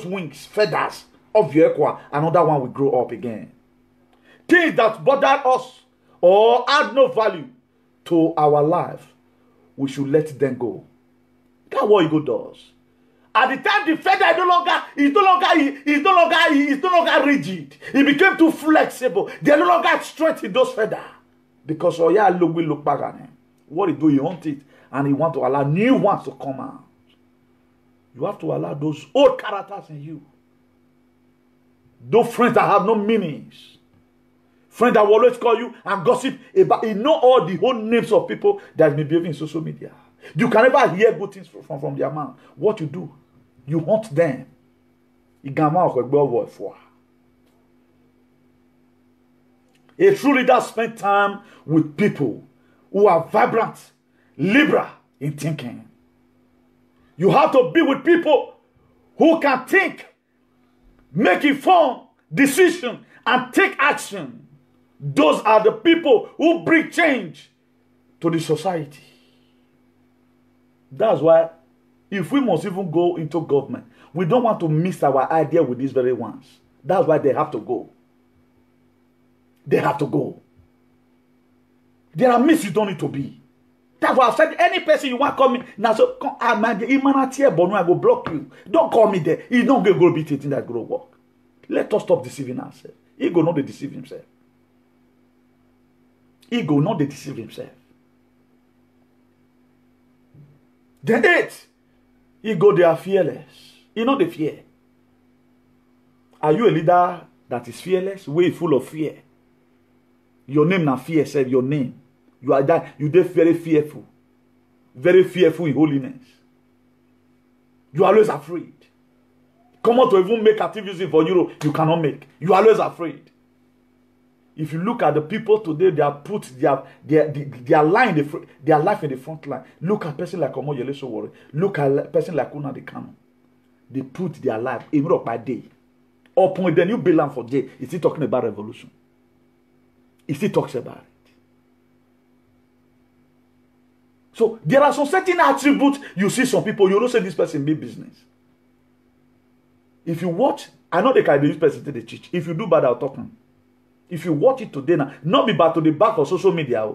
wings, feathers of the equa. Another one will grow up again. Things that bother us or add no value to our life, we should let them go. That's what ego does. At the time, the feather is no longer rigid. It became too flexible. They are no longer straight in those feathers. Because we look back at him. What he do, he hunt it, and he want to allow new ones to come out. You have to allow those old characters in you. Those friends that have no meanings. Friends that will always call you and gossip about. You know all the whole names of people that may be in social media. You can never hear good things from their mouth. What you do, you hunt them. A true leader spends time with people who are vibrant, liberal in thinking. You have to be with people who can think, make informed decision, and take action. Those are the people who bring change to the society. That's why, if we must even go into government, we don't want to miss our idea with these very ones. That's why they have to go. They have to go. There are myths you don't need to be. That's why I've said any person you want to call me now, so I go block you. Don't call me there. He's not going to be thinking that's going to work. Let us stop deceiving ourselves. Ego not to deceive himself. Ego not to deceive himself. Then 8. Ego, they are fearless. You know the fear. Are you a leader that is fearless? Way full of fear. Your name na fear, said your name. You are that you are very fearful. Very fearful in holiness. You are always afraid. Come on to even make activism for Europe, you cannot make. You are always afraid. If you look at the people today, they have put their life in the front line. Look at a person like Omoyele Sowore. Look at a person like Nnamdi Kanu. They put their life in Europe by day. Upon the new Balaam for day, is he talking about revolution? Is he talks about it? So there are some certain attributes you see some people, you don't say this person be business. If you watch, I know they can use person to the church. If you do bad, I'll talk. If you watch it today now, not be bad to the back of social media.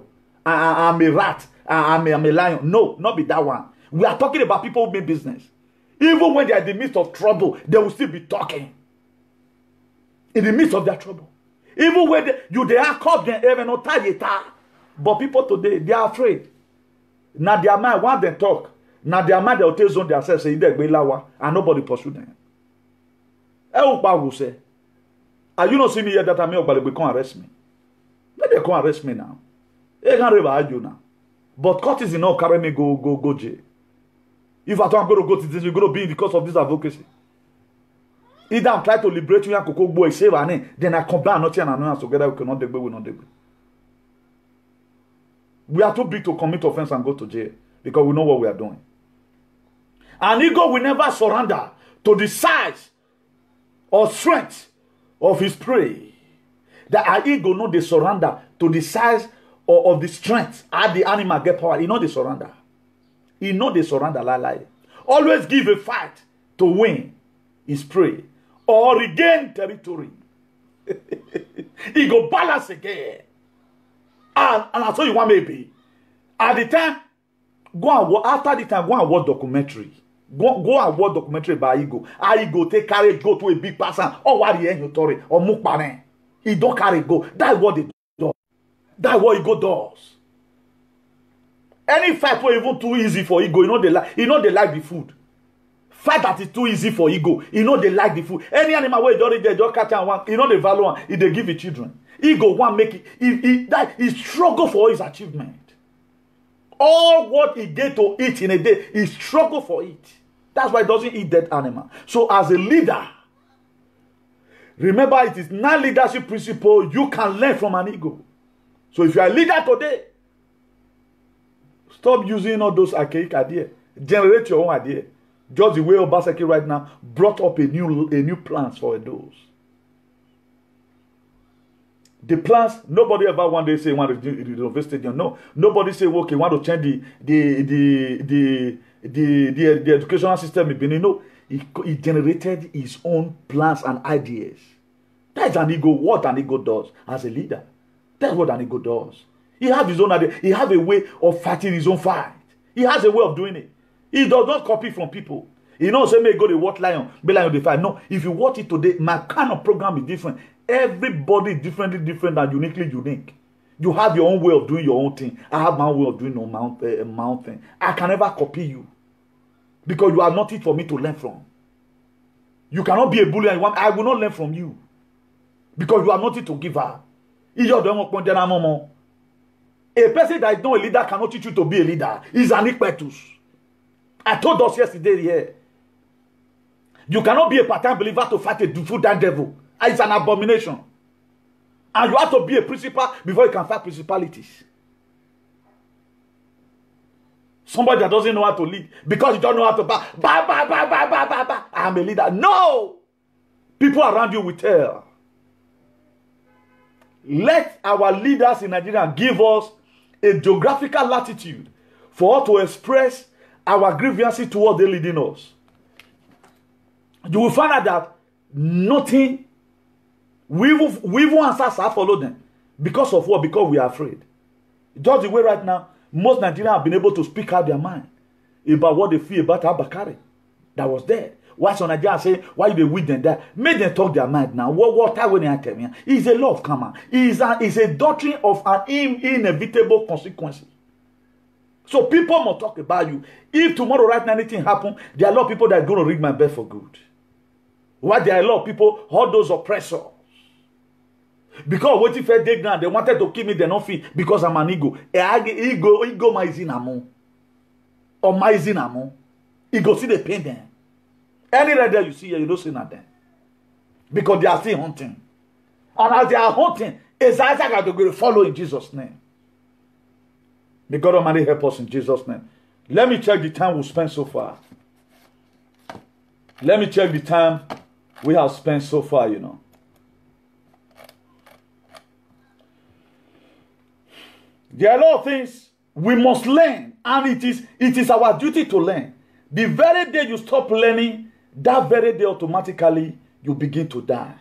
I'm a rat. I'm a lion. No, not be that one. We are talking about people who make business. Even when they are in the midst of trouble, they will still be talking. In the midst of their trouble. Even when they are caught, but people today, they are afraid. Now their mind, when they talk, now their mind, they will tell zone themselves, saying they're and nobody pursue them. Will say, are you not seeing me here that I'm here, but they come arrest me? Let them come arrest me now. They can't ever argue now. But court is enough, carry me go jail. If I thought I'm going to go to this, you're going to be because of this advocacy. Either I'm trying to liberate you and boy save and then I combine nothing and annoyance together, we cannot debate, we not debate. We are too big to commit offense and go to jail because we know what we are doing. An ego will never surrender to the size or strength of his prey. That our ego know they surrender to the size or of the strength. As the animal get power, he know they surrender. He know they surrender lie. Always give a fight to win his prey or regain territory. He go balance again. And I saw you one maybe. At the time, after the time, go and watch documentary. Go and watch documentary by ego. Ego take carry go to a big person. Or what he ain't story or mukbane. He don't carry go. That's what they do. That's what ego does. Any fight was even too easy for ego. You know they like the food. Fight that is too easy for ego. You know they like the food. Any animal where they don't catch and one, you know they value one. If they give it children. Ego one make it. He struggle for his achievement. All what he get to eat in a day, he struggle for it. That's why he doesn't eat dead animal. So as a leader, remember it is not leadership principle. You can learn from an ego. So if you are a leader today, stop using all those archaic ideas. Generate your own idea. Just the way Obaseki right now brought up a new plans for those. The plans, nobody ever one day say want to renovate stadium. No, nobody say okay, want to change the educational system in Benin. No, he generated his own plans and ideas. That's an ego. What an ego does as a leader. That's what an ego does. He has his own idea. He has a way of fighting his own fight. He has a way of doing it. He does not copy from people. You know, say may go to watch lion, be lion the fight. No, if you watch it today, my kind of program is different. Everybody different and uniquely unique. You have your own way of doing your own thing. I have my own way of doing my own thing. I can never copy you. Because you are nothing for me to learn from. You cannot be a bully and I will not learn from you. Because you are nothing to give her. A person that is not a leader cannot teach you to be a leader. He's an impetus. I told us yesterday here. You cannot be a part-time believer to fight a full-time devil. It's an abomination. And you have to be a principal before you can fight principalities. Somebody that doesn't know how to lead because you don't know how to I'm a leader. No! People around you will tell. Let our leaders in Nigeria give us a geographical latitude for us to express our grievances towards them leading us. You will find out that nothing, we won't answer follow them. Because of what? Because we are afraid. Just the way right now, most Nigerians have been able to speak out their mind about what they feel about Abakari that was there. Why some Nigerians say, why they with them there? Make them talk their mind now. What time when they tell me? It's a law of karma. It's a doctrine of an inevitable consequence. So people must talk about you. If tomorrow right now anything happen, there are a lot of people that are going to ring my bell for good. Why there are a lot of people, all those oppressors. Because what if I dig down, they wanted to kill me, they don't feel because I'm an ego. Ego my zinamo. Or my zinamo. Ego see the pain them. Any red deer you see here, you don't see nothing. Because they are still hunting. And as they are hunting, it's Isaac are going to follow in Jesus' name. May God Almighty help us in Jesus' name. Let me check the time we spent so far. Let me check the time we have spent so far, you know. There are a lot of things we must learn, and it is our duty to learn. The very day you stop learning, that very day automatically you begin to die.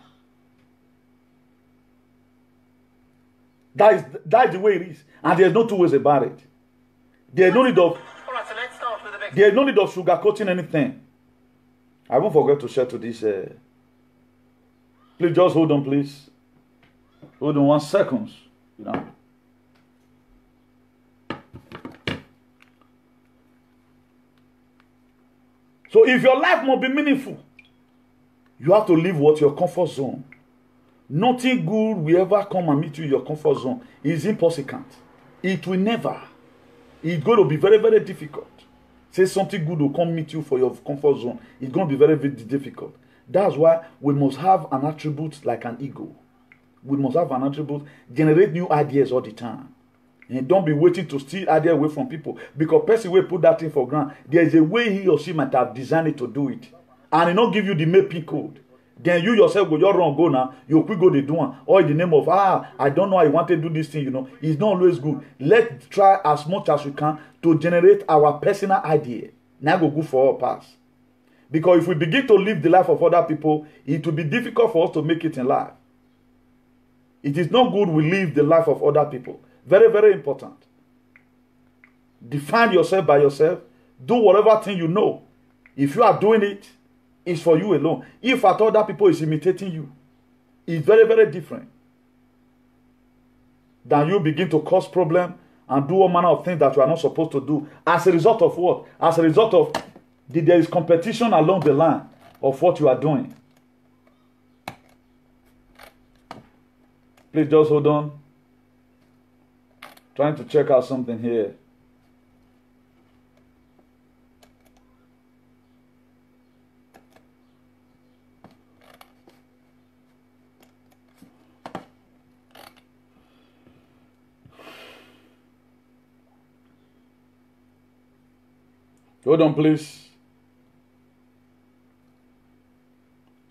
That is the way it is, and there's no two ways about it. There's no need of sugarcoating anything. I won't forget to share to this. Please just hold on, please. Hold on 1 second. You know. So if your life must be meaningful, you have to leave what your comfort zone. Nothing good will ever come and meet you in your comfort zone. It's impossible. It will never. It's going to be very, very difficult. Say something good will come meet you for your comfort zone. It's going to be very, very difficult. That's why we must have an attribute like an ego. We must have an attribute, generate new ideas all the time. And don't be waiting to steal ideas away from people. Because person will put that thing for granted. There is a way he or she might have designed it to do it. And it not give you the mapping code. Then you yourself go, you're wrong, go now. You quick go the do one. Or in the name of, I don't know I want to do this thing, you know. It's not always good. Let's try as much as we can to generate our personal idea. Now go good for all parts. Because if we begin to live the life of other people, it will be difficult for us to make it in life. It is not good we live the life of other people. Very, very important. Define yourself by yourself. Do whatever thing you know. If you are doing it, it's for you alone. If at other people is imitating you, it's very, very different. Then you begin to cause problem and do all manner of things that you are not supposed to do. As a result of what? As a result of there is competition along the line of what you are doing. Please just hold on. Trying to check out something here. Hold on, please.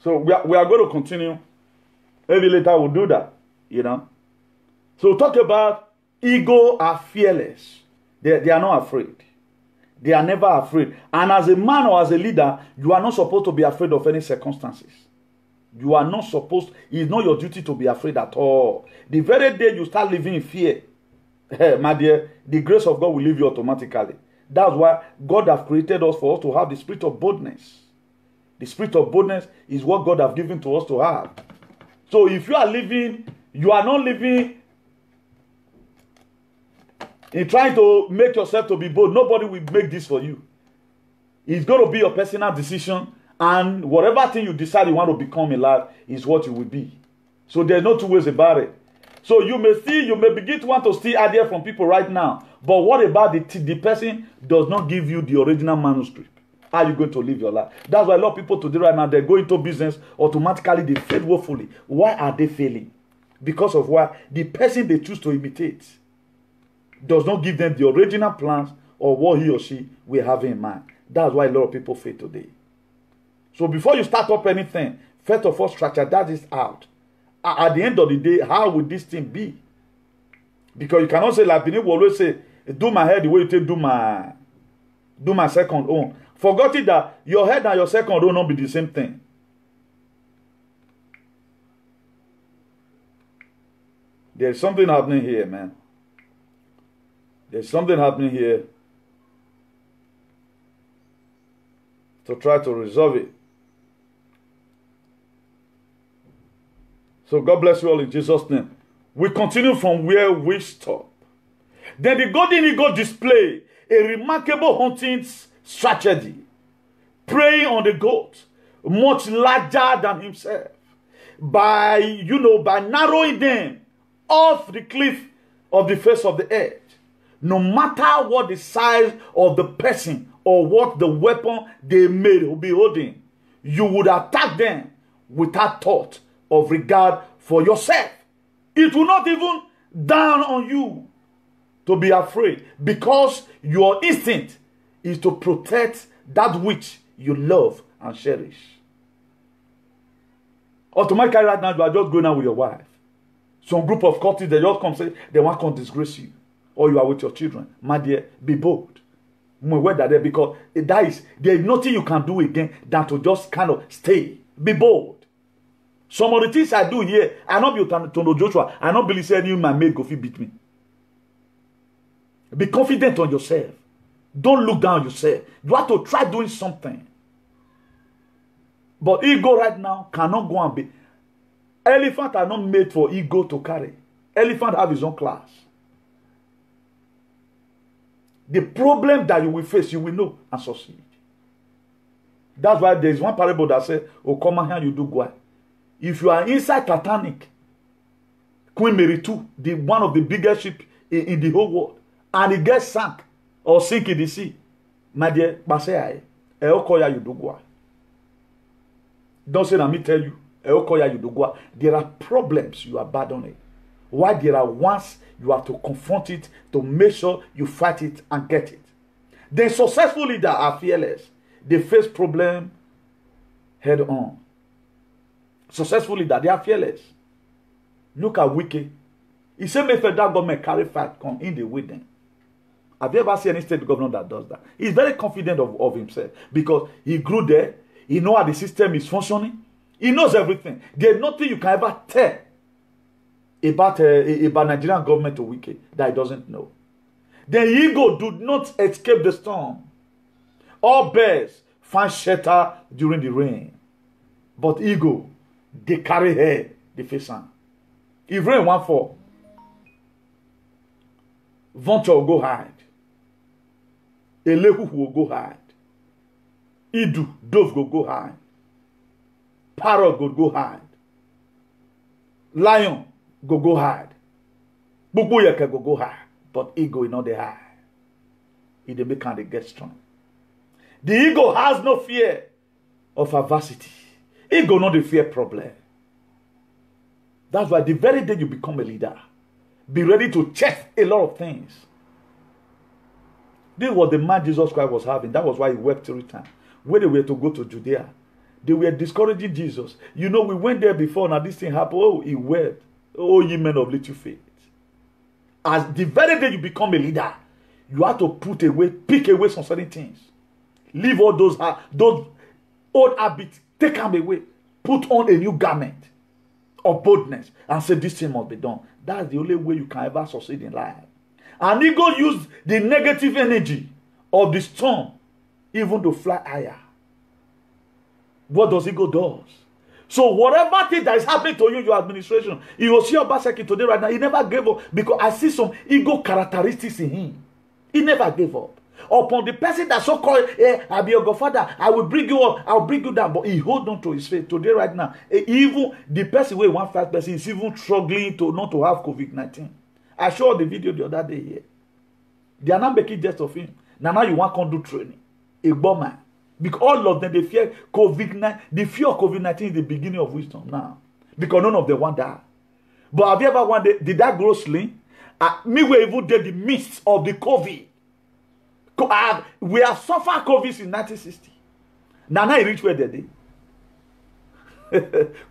So we are going to continue. Maybe later we'll do that, you know. So talk about ego are fearless. They are not afraid. They are never afraid. And as a man or as a leader, you are not supposed to be afraid of any circumstances. You are not supposed, it's not your duty to be afraid at all. The very day you start living in fear, my dear, the grace of God will leave you automatically. That's why God has created us for us to have the spirit of boldness. The spirit of boldness is what God has given to us to have. So if you are living, you are not living in trying to make yourself to be bold. Nobody will make this for you. It's going to be your personal decision, and whatever thing you decide you want to become in life is what you will be. So there's no two ways about it. So you may begin to want to steal ideas from people right now. But what about the person does not give you the original manuscript? How are you going to live your life? That's why a lot of people today right now, they go into business, automatically they fail woefully. Why are they failing? Because of what? The person they choose to imitate does not give them the original plans or what he or she will have in mind. That's why a lot of people fail today. So before you start up anything, first of all, structure that is out. At the end of the day, how would this thing be? Because you cannot say, like Benin will always say, do my head the way you take do my second own. Forgetting that your head and your second own not be the same thing. There's something happening here, man. There's something happening here. To try to resolve it. So God bless you all in Jesus' name. We continue from where we stop. Then the golden eagle display a remarkable hunting strategy, preying on the goat much larger than himself, by narrowing them off the cliff of the face of the earth. No matter what the size of the person or what the weapon they made will be holding, you would attack them without thought of regard for yourself. It will not even dawn on you to be afraid, because your instinct is to protect that which you love and cherish. Automatically right now, you are just going out with your wife. Some group of cultists, they just come say, they want to come disgrace you. Or you are with your children. My dear, be bold. Because there is nothing you can do again than to just kind of stay. Be bold. Some of the things I do here, I not be to Joshua. I not believe saying you my mate go fit beat me. Be confident on yourself. Don't look down on yourself. You have to try doing something. But ego right now cannot go and be. Elephants are not made for ego to carry. Elephant have his own class. The problem that you will face, you will know and succeed. That's why there is one parable that says, "Oh, come here, you do go." If you are inside Titanic, Queen Mary II, one of the biggest ships in the whole world, and it gets sunk or sink in the sea, my dear, you do go. Don't say let me tell you. There are problems you abandon it. Why there are ones you have to confront it to make sure you fight it and get it. The successful leaders are fearless. They face problem head on. Successful leaders, they are fearless. Look at Wike. He said, "May federal government carry fight come in the with them." Have you ever seen any state governor that does that? He's very confident of himself because he grew there. He knows how the system is functioning. He knows everything. There's nothing you can ever tell about Nigerian government to Wike that he doesn't know. The ego do not escape the storm. All birds find shelter during the rain. But ego, they carry hair, they face on. If rain won't fall, vulture will go hide. Elehu will go hide. Idu, dove will go hide. Parrot will go hide. Lion go hide. Bubu yeke go hide. But ego is not the high. It dey make they get strong. The ego has no fear of adversity. Ego not the fear problem. That's why the very day you become a leader, be ready to check a lot of things. This was the man Jesus Christ was having. That was why he wept 3 times. When they were to go to Judea, they were discouraging Jesus. You know, we went there before, now this thing happened. Oh, he wept. Oh, ye men of little faith. As the very day you become a leader, you have to pick away some certain things. Leave all those old habits. Take them away. Put on a new garment of boldness and say this thing must be done. That's the only way you can ever succeed in life. And ego use the negative energy of the storm even to fly higher. What does ego do? So whatever thing that is happening to you, your administration, you will see your Obaseki today right now. He never gave up because I see some ego characteristics in him. He never gave up. Upon the person that so called, I'll be your godfather, I will bring you up, I'll bring you down. But he hold on to his faith today right now. Even the person where 1 person is even struggling to not to have COVID-19. I showed the video the other day here. They are not making jest of him. Now you want to do training. A bomber. Because all of them, they fear COVID-19. The fear of COVID-19 is the beginning of wisdom now. Because none of them want that. But have you ever wondered, did that grow slim? Me we even did the midst of the COVID. We have suffered COVID since 1960. Now I reach where they did.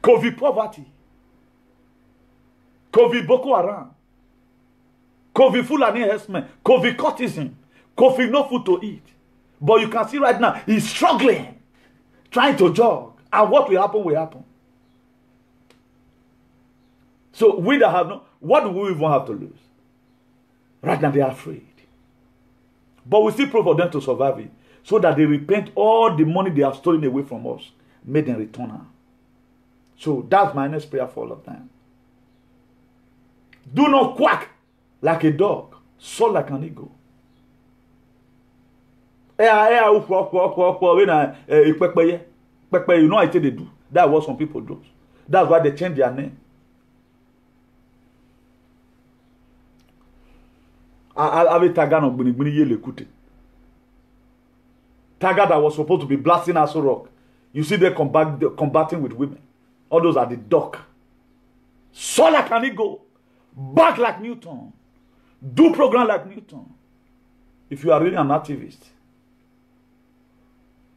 COVID poverty. COVID Boko Haram. COVID Fulani harassment. COVID cultism. COVID no food to eat. But you can see right now, he's struggling, trying to jog. And what will happen will happen. So we that have no, what do we even have to lose? Right now they are afraid. But we still pray for them to survive it. So that they repent all the money they have stolen away from us. Make them return her. So that's my next prayer for all of them. Do not quack like a dog. Soar like an eagle. You know I say they do. That's what some people do. That's why they change their name. Ave Taga no Taga that was supposed to be blasting Aso Rock. You see them combating with women. All those are the duck. Soar like an eagle. Back like Newton. Do program like Newton. If you are really an activist,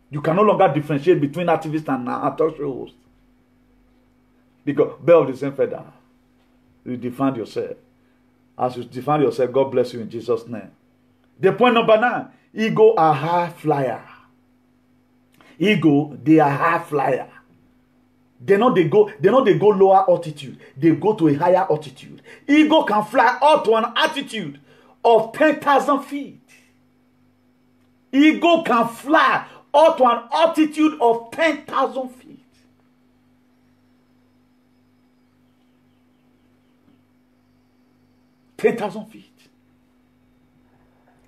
you can no longer differentiate between activist and a talk show host. Because bird of the same feather. You define yourself. As you define yourself, God bless you in Jesus' name. The point number 9. Ego are high flyer. Ego, they are high flyer. They know they go lower altitude. They go to a higher altitude. Ego can fly up to an altitude of 10,000 feet. Ego can fly up to an altitude of 10,000 feet. $10,000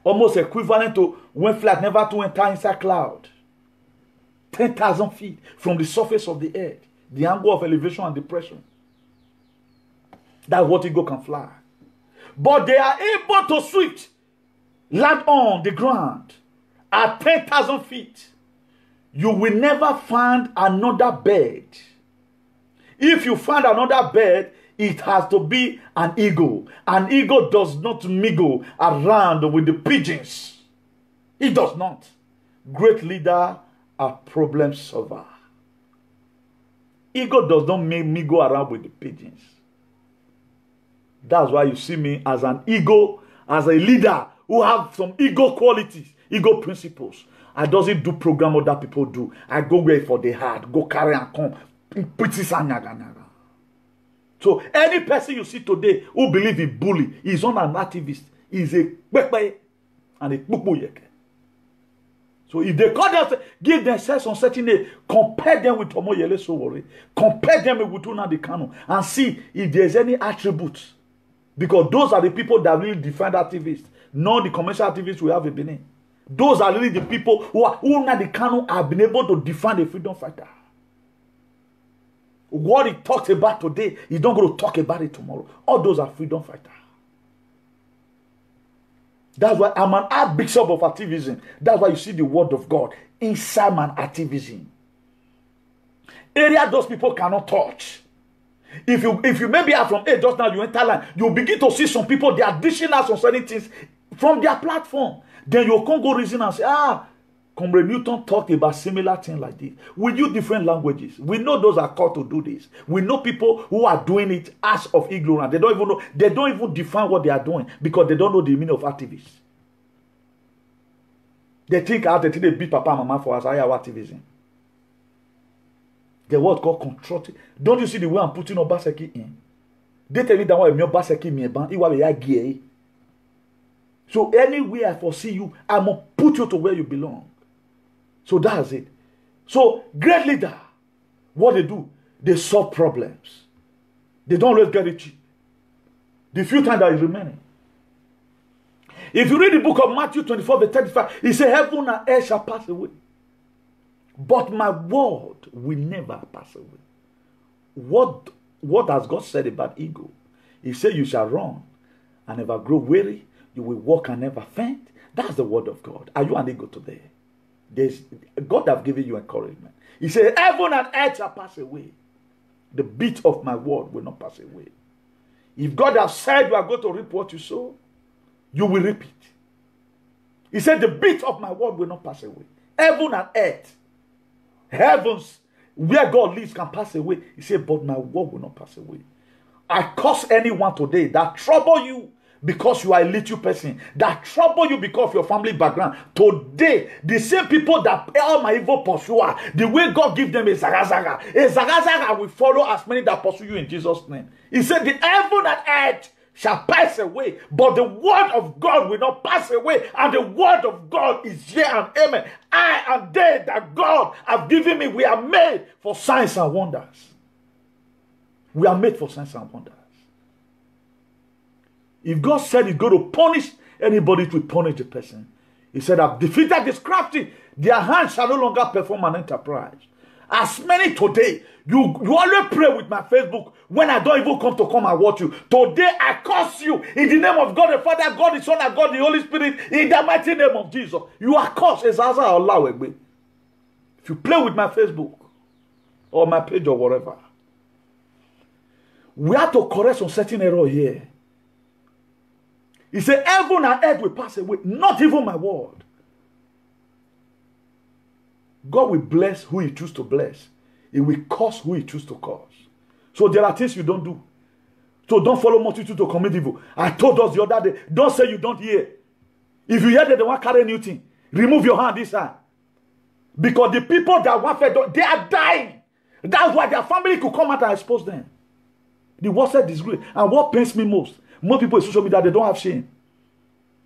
almost equivalent to when flight never to enter inside cloud. 10,000 feet from the surface of the earth. The angle of elevation and depression. That's what eagle can fly. But they are able to switch, land on the ground at 10,000 feet. You will never find another bird. If you find another bird, it has to be an eagle. An eagle does not mingle around with the pigeons. It does not. Great leader are problem solver. Eagle does not make me go around with the pigeons. That's why you see me as an eagle, as a leader who have some eagle qualities, eagle principles. I doesn't do program other people do. I go where for the heart, go carry and come. So any person you see today who believe in bully is not an activist. Is a kpekpe and a kpukpuyeke. So if they call themselves, give themselves on certain name, compare them with Omoyele Sowore, compare them with Nnamdi Kanu, and see if there's any attributes. Because those are the people that really define activists, not the commercial activists we have in Benin. Those are really the people who Nnamdi Kanu have been able to define a freedom fighter. What he talks about today, he's not going to talk about it tomorrow. All those are freedom fighters. That's why I'm an archbishop of activism. That's why you see the word of God inside my activism. Area those people cannot touch. If you maybe are from just now, you enter line, you begin to see some people, they are dishing out some certain things from their platform. Then you can't go reason and say, Comrade Newton talked about similar things like this. We use different languages. We know those are called to do this. We know people who are doing it as of ignorance. They don't even know. They don't even define what they are doing because they don't know the meaning of activists. They think they beat Papa and Mama for us. I have activism. The word called control. Don't you see the way I'm putting Obaseki in? They tell me that why I'm Obaseki me ban. It was a gear. So anywhere I foresee you, I'm gonna put you to where you belong. So that's it. So great leader, what they do, they solve problems. They don't always get it cheap. The few times that is remaining. If you read the book of Matthew 24, verse 35, he said, heaven and earth shall pass away, but my word will never pass away. What has God said about ego? He said, you shall run and never grow weary. You will walk and never faint. That's the word of God. Are you an ego today? God have given you encouragement. He said, heaven and earth shall pass away. The beat of my word will not pass away. If God has said you are going to reap what you sow, you will reap it. He said, the beat of my word will not pass away. Heaven and earth, heavens, where God lives can pass away. He said, but my word will not pass away. I curse anyone today that trouble you because you are a little person, that trouble you because of your family background. Today, the same people that all my evil pursuer, the way God give them a zagazaga will follow as many that pursue you in Jesus' name. He said, the heaven and earth shall pass away, but the word of God will not pass away, and the word of God is here and amen. I and they that God have given me, we are made for signs and wonders. We are made for signs and wonders. If God said he's going to punish anybody, to punish the person. He said, I've defeated this crafty. Their hands shall no longer perform an enterprise. As many today, you always pray with my Facebook when I don't even come and watch you. Today I curse you in the name of God the Father, God the Son, and God the Holy Spirit, in the mighty name of Jesus. You are cursed. If you play with my Facebook or my page or whatever, we have to correct some certain error here. He said, heaven and earth will pass away, not even my word. God will bless who he chooses to bless. He will curse who he chooses to curse. So there are things you don't do. So don't follow multitude to commit evil. I told us the other day, don't say you don't hear. If you hear that they want to carry anything, remove your hand this hand. Because the people that want fed, they are dying. That's why their family could come out and expose them. The worst disgrace. And what pains me most people in social media, they don't have shame.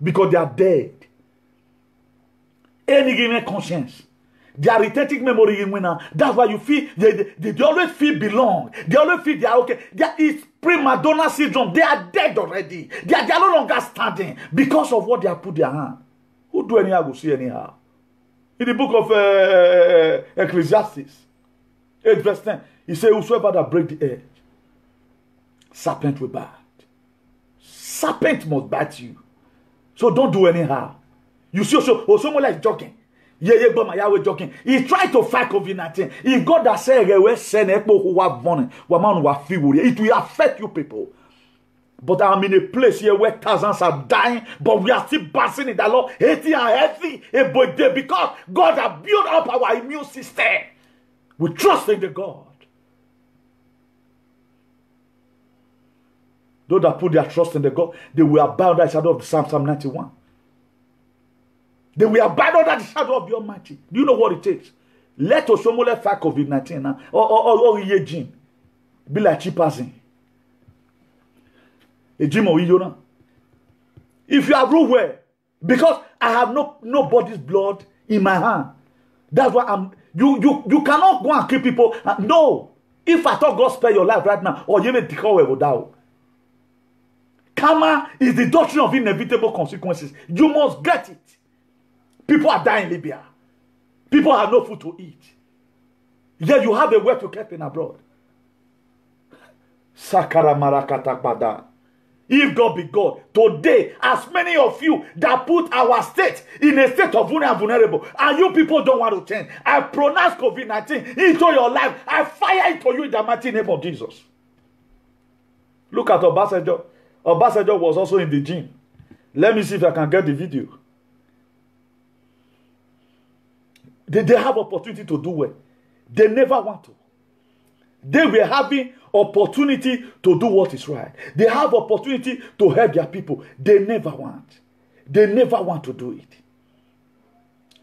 Because they are dead. Any given conscience. Their retentive memory in winner. That's why you feel they always feel belong. They always feel they are okay. It's prima donna syndrome. They are dead already. They are no longer standing because of what they have put their hand. Who do anyhow will see anyhow. In the book of Ecclesiastes, 8 verse 10, he says, whosoever that break the edge, serpent will bite. Serpent must bite you. So don't do anyhow. You see, someone like jogging. Yeah, joking. He tried to fight COVID-19. If God has said, it will affect you people. But I'm in a place here where thousands are dying, but we are still basking in the Lord, hating and healthy, because God has built up our immune system. We trust in the God. Those that put their trust in the God, they will abide under the shadow of the Psalm 91. They will abide under the shadow of the Almighty. Do you know what it takes? Let Osomole fight COVID-19 now. Or Yejin. Be like Chipazin. If you are ruled well, because I have nobody's blood in my hand. That's why you cannot go and kill people. No. If I thought God spare your life right now, or you even declare without. Karma is the doctrine of inevitable consequences. You must get it. People are dying in Libya. People have no food to eat. Yet you have a way to keep in abroad. Sakara marakatapada. If God be God, today, as many of you that put our state in a state of vulnerable, and you people don't want to change, I pronounce COVID-19 into your life. I fire it to you in the mighty name of Jesus. Look at Obasanjo. Obasanjo was also in the gym. Let me see if I can get the video. They have opportunity to do well. They never want to. They were having opportunity to do what is right. They have opportunity to help their people. They never want. They never want to do it.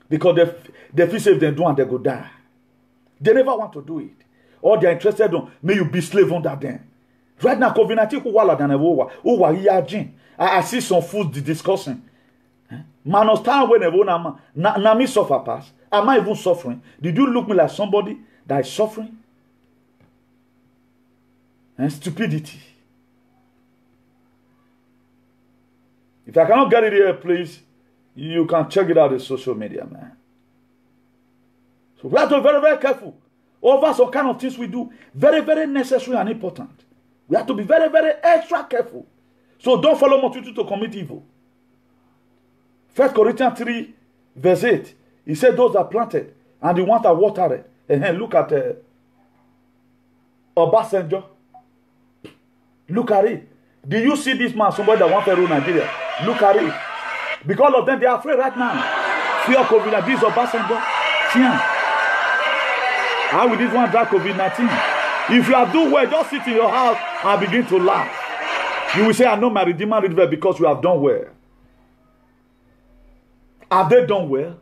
Because they feel safe, they do and they go die. They never want to do it. Or they are interested in, may you be slave under them. Right now, COVID-19, I see some foods discussing. Man, understand whenever na me suffer pass. Am I even suffering? Did you look me like somebody that is suffering? And stupidity. If I cannot get it here, please, you can check it out on social media, man. So we have to be very, very careful over some kind of things we do. Very, very necessary and important. We have to be very, very extra careful. So don't follow multitude to commit evil. 1 Corinthians 3, verse 8. He said those that planted and the ones that watered it. And then look at Obasanjo. Look at it. Do you see this man, somebody that wants to rule Nigeria? Look at it. Because of them, they are afraid right now. Fear of COVID-19. This Obasanjo. How will this one drag COVID-19? If you are doing well, just sit in your house and begin to laugh. You will say, I know my Redeemer did well because you have done well. Have they done well?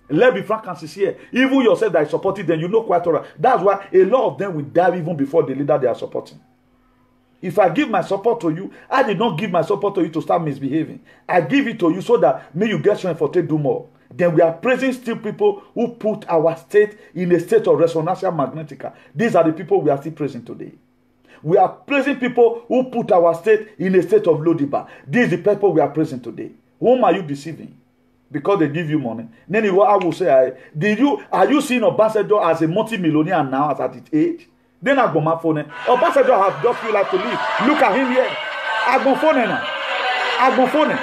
Let's be frank and sincere. Even yourself that is supporting them, you know quite all right. That's why a lot of them will die even before the leader they are supporting. If I give my support to you, I did not give my support to you to start misbehaving. I give it to you so that may you get strength for to do more. Then we are praising still people who put our state in a state of resonantia magnetica. These are the people we are still praising today. We are praising people who put our state in a state of Lodiba. These are the people we are praising today. Whom are you deceiving? Because they give you money. Then I will say, are you seeing Obasanjo as a multi-millionaire now at his age? Then I go my phone. Obasanjo has just feel like to leave. Look at him here. I go phone now. I go phone.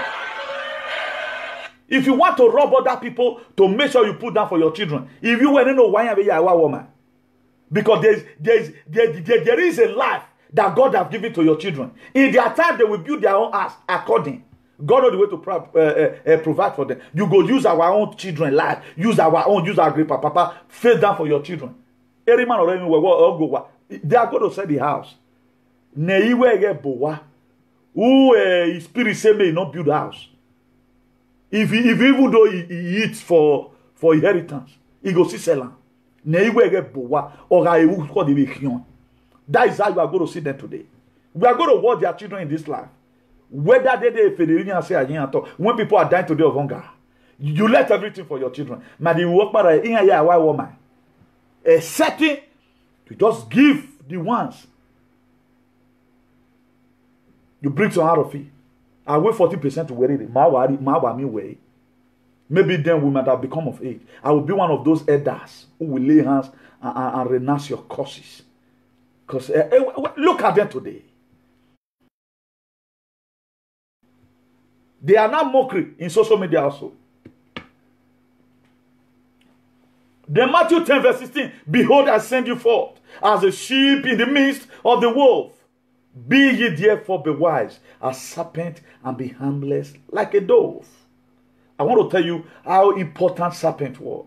If you want to rob other people to make sure you put down for your children, if you want to know why you are a woman, because there is a life that God has given to your children. In their time, they will build their own house according. God knows the way to provide for them. You go use our own children life, use our great papa, face down for your children. Every man or anyone they are going to sell the house. Who spirit say may not build a house. If even though he eats for inheritance, he go see sell. That is how you are going to see them today. We are going to watch their children in this life. Whether they say when people are dying today of hunger, you let everything for your children. Man, you work by in a white woman. A setting to just give the ones. You bring some out of it. I wait 40% to wear it. Maybe then we might have become of age. I will be one of those elders who will lay hands and renounce your curses. Because look at them today. They are not mockery in social media also. Then Matthew 10 verse 16, behold, I send you forth as a sheep in the midst of the wolf. Be ye therefore be wise as serpent and be harmless like a dove. I want to tell you how important serpent was.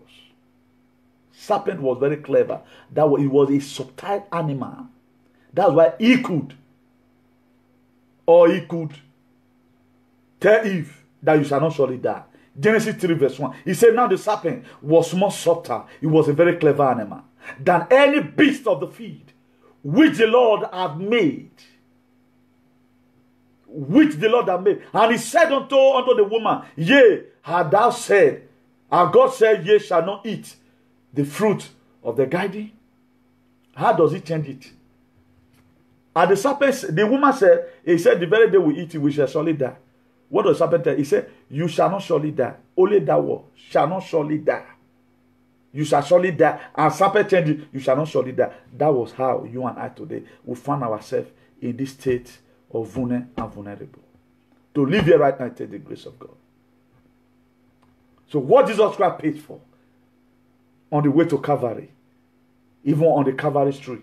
Serpent was very clever. It was a subtle animal. That's why he could tell Eve that you shall not surely die. Genesis 3 verse 1. He said, now the serpent was more subtle. It was a very clever animal than any beast of the field which the Lord had made. Which the Lord had made. And he said unto the woman, yea, had thou said, and God said, ye shall not eat the fruit of the garden. How does he change it? And the serpent, the woman said, he said, the very day we eat it, we shall surely die. What does the serpent tell? He said, you shall not surely die. Only that word, shall not surely die. You shall surely die. And serpent changed it, you shall not surely die. That was how you and I today will find ourselves in this state of vulnerable. To live here right now and take the grace of God. So what Jesus Christ paid for on the way to Calvary, even on the Calvary street,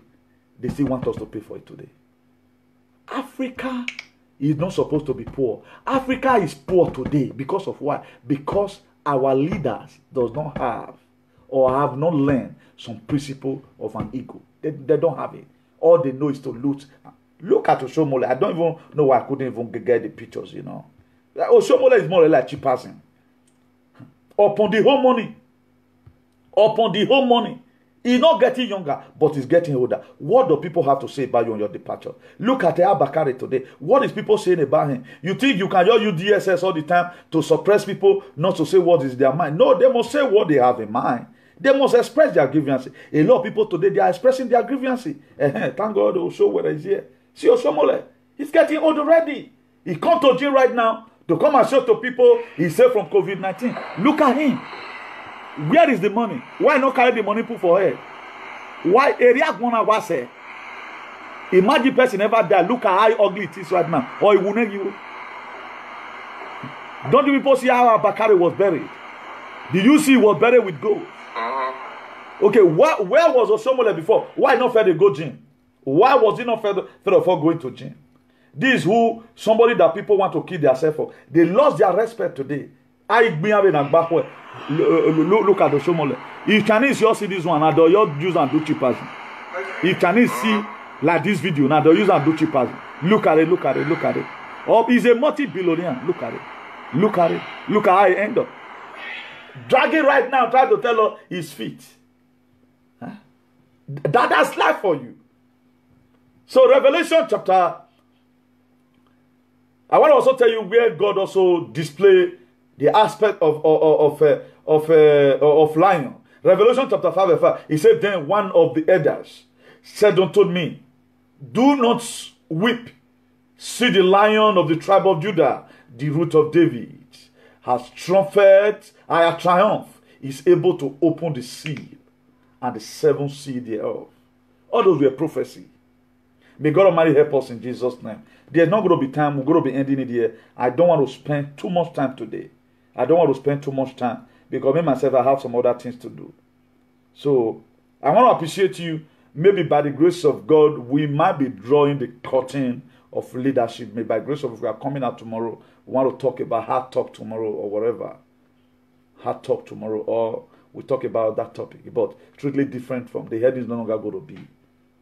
they still want us to pay for it today. Africa is not supposed to be poor. Africa is poor today because of what? Because our leaders does not have or have not learned some principle of an ego. They don't have it. All they know is to loot. Look at Oshiomhole. I don't even know why I couldn't even get the pictures, you know. Oshiomhole is more like cheap person. Upon the whole money. He's not getting younger, but he's getting older. What do people have to say about you on your departure? Look at Bakare today. What is people saying about him? You think you can just use DSS all the time to suppress people, not to say what is their mind? No, they must say what they have in mind. They must express their grievances. A lot of people today, they are expressing their grievances. Thank God Oshiomhole is here. See Oshiomhole, he's getting old already. He come to gym right now to come and show to people he's safe from COVID-19. Look at him. Where is the money? Why not carry the money put for head? Why area gonna was here? Imagine person never die. Look at how ugly it is right now. Or it will make you. Don't you people see how Bakare was buried? Did you see he was buried with gold? Okay, where was Oshiomhole before? Why not fed the go gym? Why was he not fed for going to gym? This is who somebody that people want to kill themselves for. They lost their respect today. Look at Oshiomhole. If Chinese you see this one, now they'll use and do cheap. If Chinese see like this video, now they'll use and do cheap. Look at it. Oh, he's a multi-billionaire. Look at it. Look at how he end up. Dragging right now, trying to tell her his feet. Huh? That's life for you. So Revelation chapter, I want to also tell you where God also display the aspect of lion. Revelation chapter 5 verse 5. He said, then one of the elders said unto me, do not weep. See, the lion of the tribe of Judah, the root of David, has triumphed, is able to open the seal and the seventh seal thereof. All those were prophecy. May God Almighty help us in Jesus' name. There's not going to be time. We're going to be ending it here. I don't want to spend too much time today. I don't want to spend too much time because me myself, I have some other things to do. So I want to appreciate you. Maybe by the grace of God, we might be drawing the curtain of leadership. Maybe by the grace of God, we are coming out tomorrow. We want to talk about hard talk tomorrow or whatever. Hard talk tomorrow, or we talk about that topic, but strictly different from the head is no longer going to be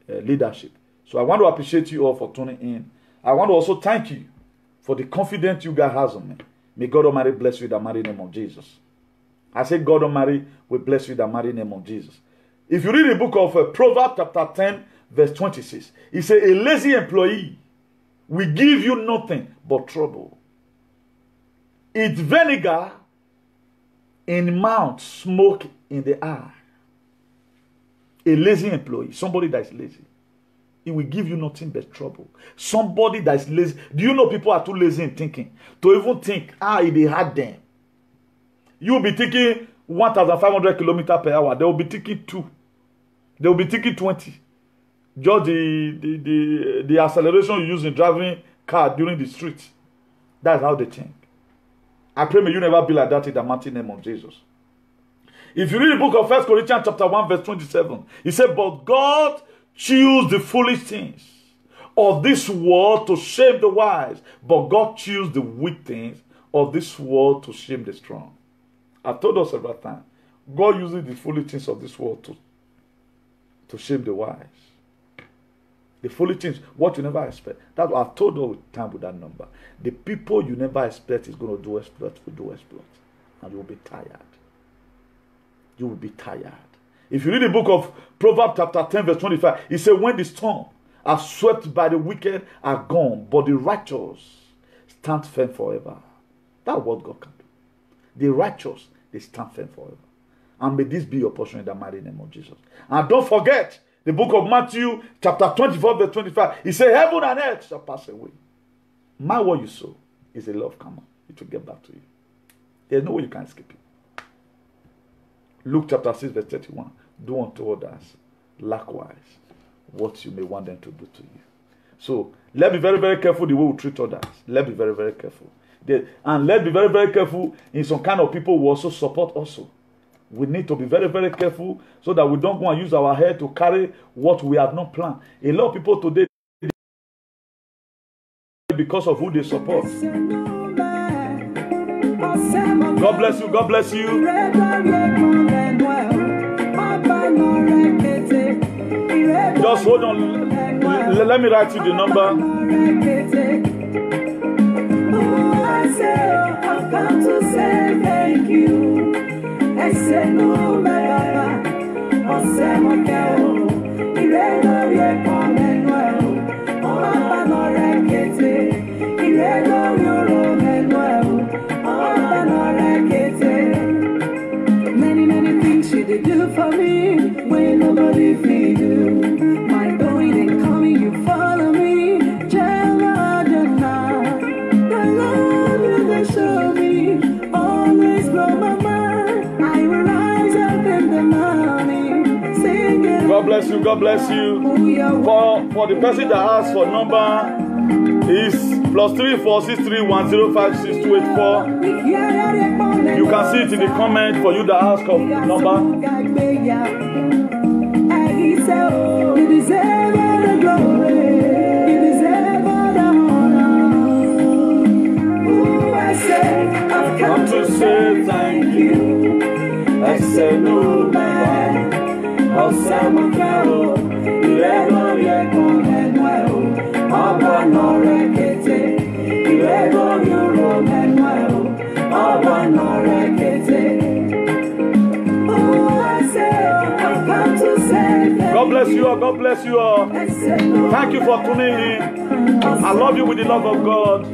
leadership. So I want to appreciate you all for tuning in. I want to also thank you for the confidence you guys have on me. May God Almighty bless you in the mighty name of Jesus. I say God Almighty will bless you in the mighty name of Jesus. If you read the book of Proverbs chapter 10 verse 26, it says a lazy employee will give you nothing but trouble. It's vinegar in mouth, smoke in the eye. A lazy employee, somebody that is lazy, it will give you nothing but trouble. Somebody that is lazy. Do you know people are too lazy in thinking? To even think, it had them. You will be thinking 1,500 kilometers per hour. They will be thinking 2. They will be thinking 20. Just the acceleration you use in driving car during the street. That's how they think. I pray may you never be like that in the mighty name of Jesus. If you read the book of 1 Corinthians chapter 1 verse 27, he said, but God choose the foolish things of this world to shame the wise, but God choose the weak things of this world to shame the strong. I've told us several times, God uses the foolish things of this world to shame the wise. The foolish things, what you never expect. That's what I've told all the time with that number. The people you never expect is going to do exploit, will do exploit. And you will be tired. You will be tired. If you read the book of Proverbs chapter 10 verse 25, it says, when the storm are swept by the wicked are gone, but the righteous stand firm forever. That's what God can do. The righteous, they stand firm forever. And may this be your portion in the mighty name of Jesus. And don't forget, the book of Matthew, chapter 24, verse 25, it says, heaven and earth shall pass away. My what you sow is a love karma. It will get back to you. There's no way you can escape it. Luke chapter 6, verse 31. Do unto others likewise what you may want them to do to you. So, let's be very, very careful the way we treat others. Let's be very, very careful. And let's be very, very careful in some kind of people who also support also. We need to be very, very careful so that we don't go and use our head to carry what we have not planned. A lot of people today, because of who they support. God bless you. God bless you. Just hold on. Let me write you the number. I've come to say thank you. I said no, my Baba. I said my girl. Irregular, come and well. Oh, Papa, no racket. Irregular, and well. Oh, Papa, no racket. Many, many things she did do for me when nobody feed you. My going and coming, you follow me. Show me, always blow my mind. I will rise up in the morning, singing. God bless you, God bless you. For the person that asks for number is +34631056284. You can see it in the comment for you that ask of number. You deserve all the glory. You deserve all the honor. I've come to say thank you. I say no man. I'll say my girl. Irregular, come and well. Abba no rekete. Irregular, and well. Abba no rekete. Oh, I say, I've come to say thank you. God bless you all. God bless you all. Thank you for tuning in. I love you with the love of God.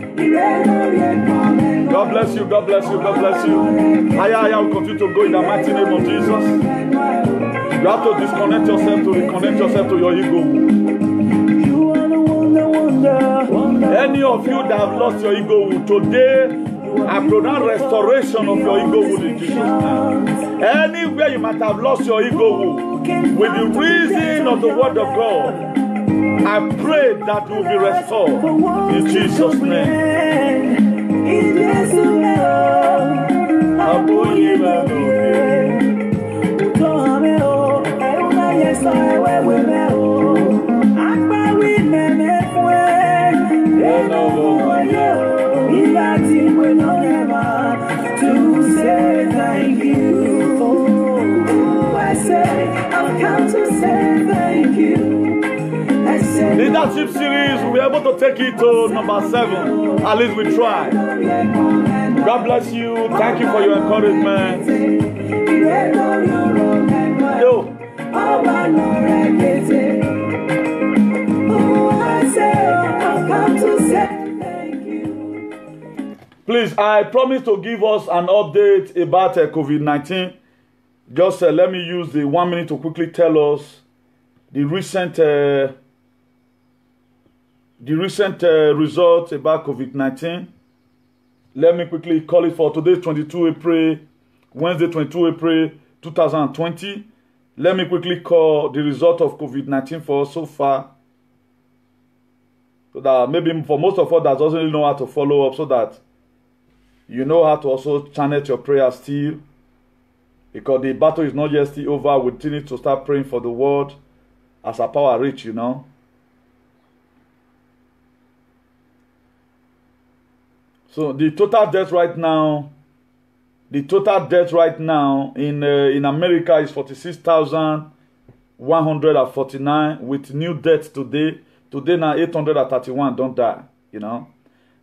God bless you, God bless you, God bless you. I will continue to go in the mighty name of Jesus. You have to disconnect yourself to reconnect yourself to your ego. You are the wonder. Any of you that have lost your ego, today I pronounce restoration of your ego in Jesus' name. Anywhere you might have lost your ego, with the reason of the word of God, I pray that you will be restored in Jesus' name. to say thank you. Oh, I say, I've come to say thank you. I say, Leadership series, we'll be able to take it to number 7. At least we try. God bless you. Thank you for your encouragement. Yo. Oh, I say, I've come to say thank you. Please, I promise to give us an update about COVID-19. Just let me use the 1 minute to quickly tell us the recent results about COVID-19. Let me quickly call it for today, 22 April, Wednesday, 22 April 2020. Let me quickly call the result of COVID-19 for us so far. So that maybe for most of us that doesn't really know how to follow up, so that you know how to also channel your prayer still. Because the battle is not yet still over. We still need to start praying for the world as our power reach, you know. So the total death right now in America is 46,149 with new deaths today. Today now 831 don't die, you know.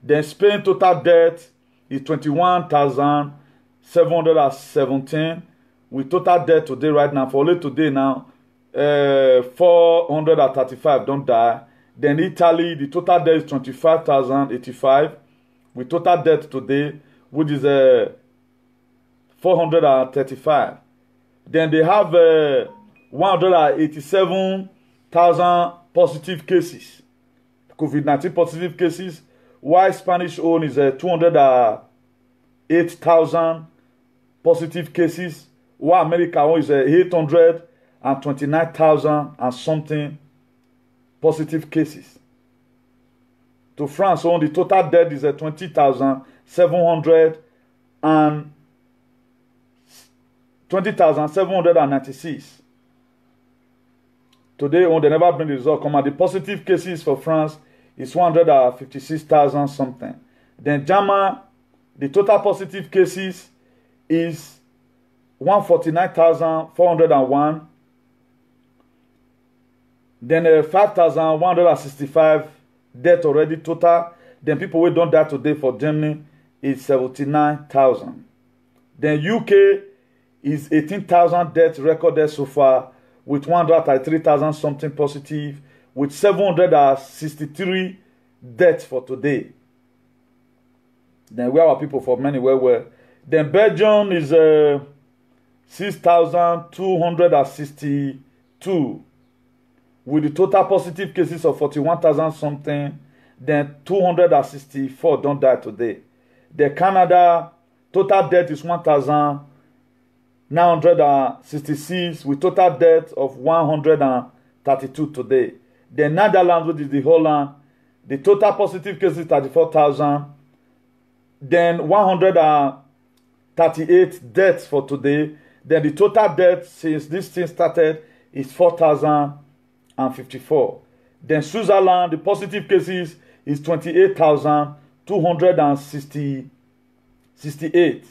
Then Spain total death is 21,717 with total death today right now. For only today now, 435 don't die. Then Italy, the total death is 25,085 with total death today, which is 435. Then they have 187,000 positive cases, COVID-19 positive cases, while Spanish own is 208,000 positive cases, while America own is 829,000 and something positive cases. To France own the total death is 20,796. Today, on they never bring the result come out. The positive cases for France is 156,000 something. Then Germany, the total positive cases is 149,401. Then 5,165 death already total. Then people who don't die today for Germany is 79,000. Then UK is 18,000 deaths recorded so far, with 133,000 something positive, with 763 deaths for today. Then where are people for many? Where? Then Belgium is 6,262, with the total positive cases of 41,000 something. Then 264 don't die today. The Canada total death is 1,966 with total death of 132 today. The Netherlands, which is the Holland, the total positive cases 34,000. Then 138 deaths for today. Then the total deaths since this thing started is 4,054. Then Switzerland, the positive cases is 28,268.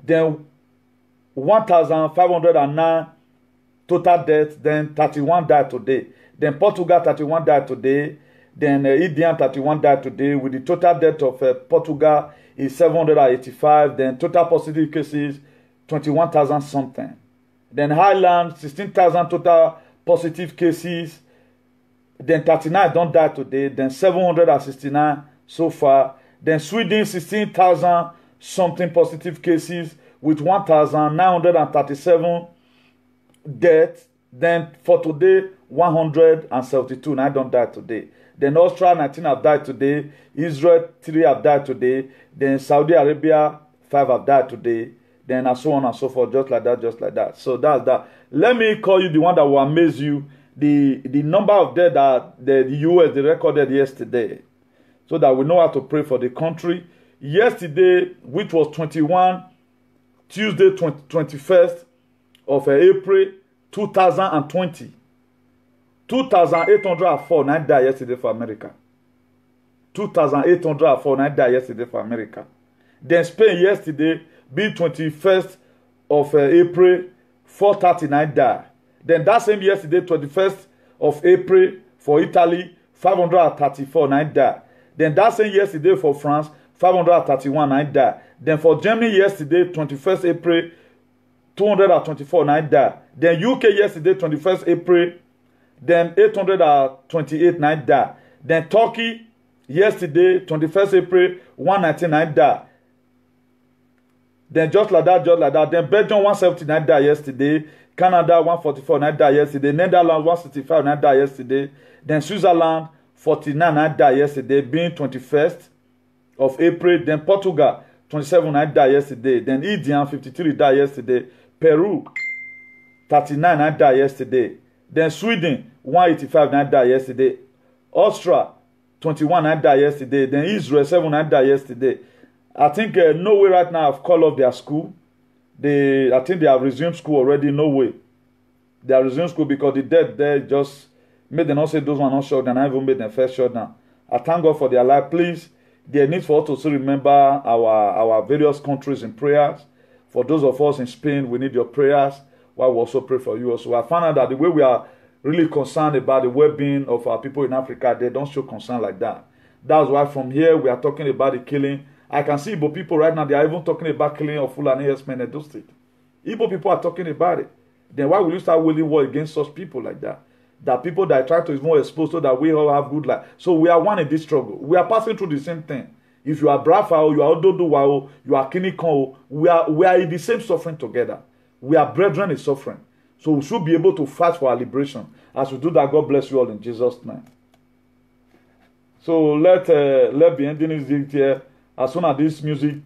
Then 1,509 total deaths. Then 31 died today. Then Portugal 31 died today. Then India 31 died today. With the total death of Portugal is 785. Then total positive cases 21,000 something. Then Ireland 16,000 total positive cases. Then 39 don't die today. Then 769 so far. Then Sweden 16,000 something positive cases with 1,937 deaths. Then for today 172 and I don't die today. Then Austria 19 have died today. Israel 3 have died today. Then Saudi Arabia 5 have died today. Then and so on and so forth, just like that. So that's that. Let me call you the one that will amaze you. The number of deaths that the US they recorded yesterday, so that we know how to pray for the country. Yesterday, which was 21st of April 2020, 2,804 died yesterday for America. 2,804 died yesterday for America. Then Spain yesterday Be 21st of April, 439 die. Then that same yesterday, 21st of April for Italy, 534 die. Then that same yesterday for France, 531 die. Then for Germany yesterday, 21st April, 224 die. Then UK yesterday, 21st April, then 828 die. Then Turkey yesterday, 21st April, 199 die. Then just like that. Then Belgium 179 die yesterday. Canada 144 die yesterday. Netherlands 165 die yesterday. Then Switzerland 49 die yesterday, being 21st of April. Then Portugal 27 die yesterday. Then India 53 die yesterday. Peru 39 die yesterday. Then Sweden 185 die yesterday. Austria 21 die yesterday. Then Israel 7 die yesterday. I think Norway right now have called off their school. I think they have resumed school already. Norway, they have resumed school because the death there just made them not say those one not shut down. I even made them first shut down. I thank God for their life. Please, there needs for us to still remember our various countries in prayers. For those of us in Spain, we need your prayers. While we also pray for you also. I found out that the way we are really concerned about the well-being of our people in Africa, they don't show concern like that. That's why from here we are talking about the killing. I can see Igbo people right now, they are even talking about killing of Fulani herdsmen in Edo State. Igbo people are talking about it. Then why will you start waging war against such people like that? That people that try to even expose so that we all have good life. So we are one in this struggle. We are passing through the same thing. If you are Brafa, you are Ododuwa, you are Kinikon, we are in the same suffering together. We are brethren in suffering. So we should be able to fight for our liberation. As we do that, God bless you all in Jesus' name. So let be ending this here. As soon as this music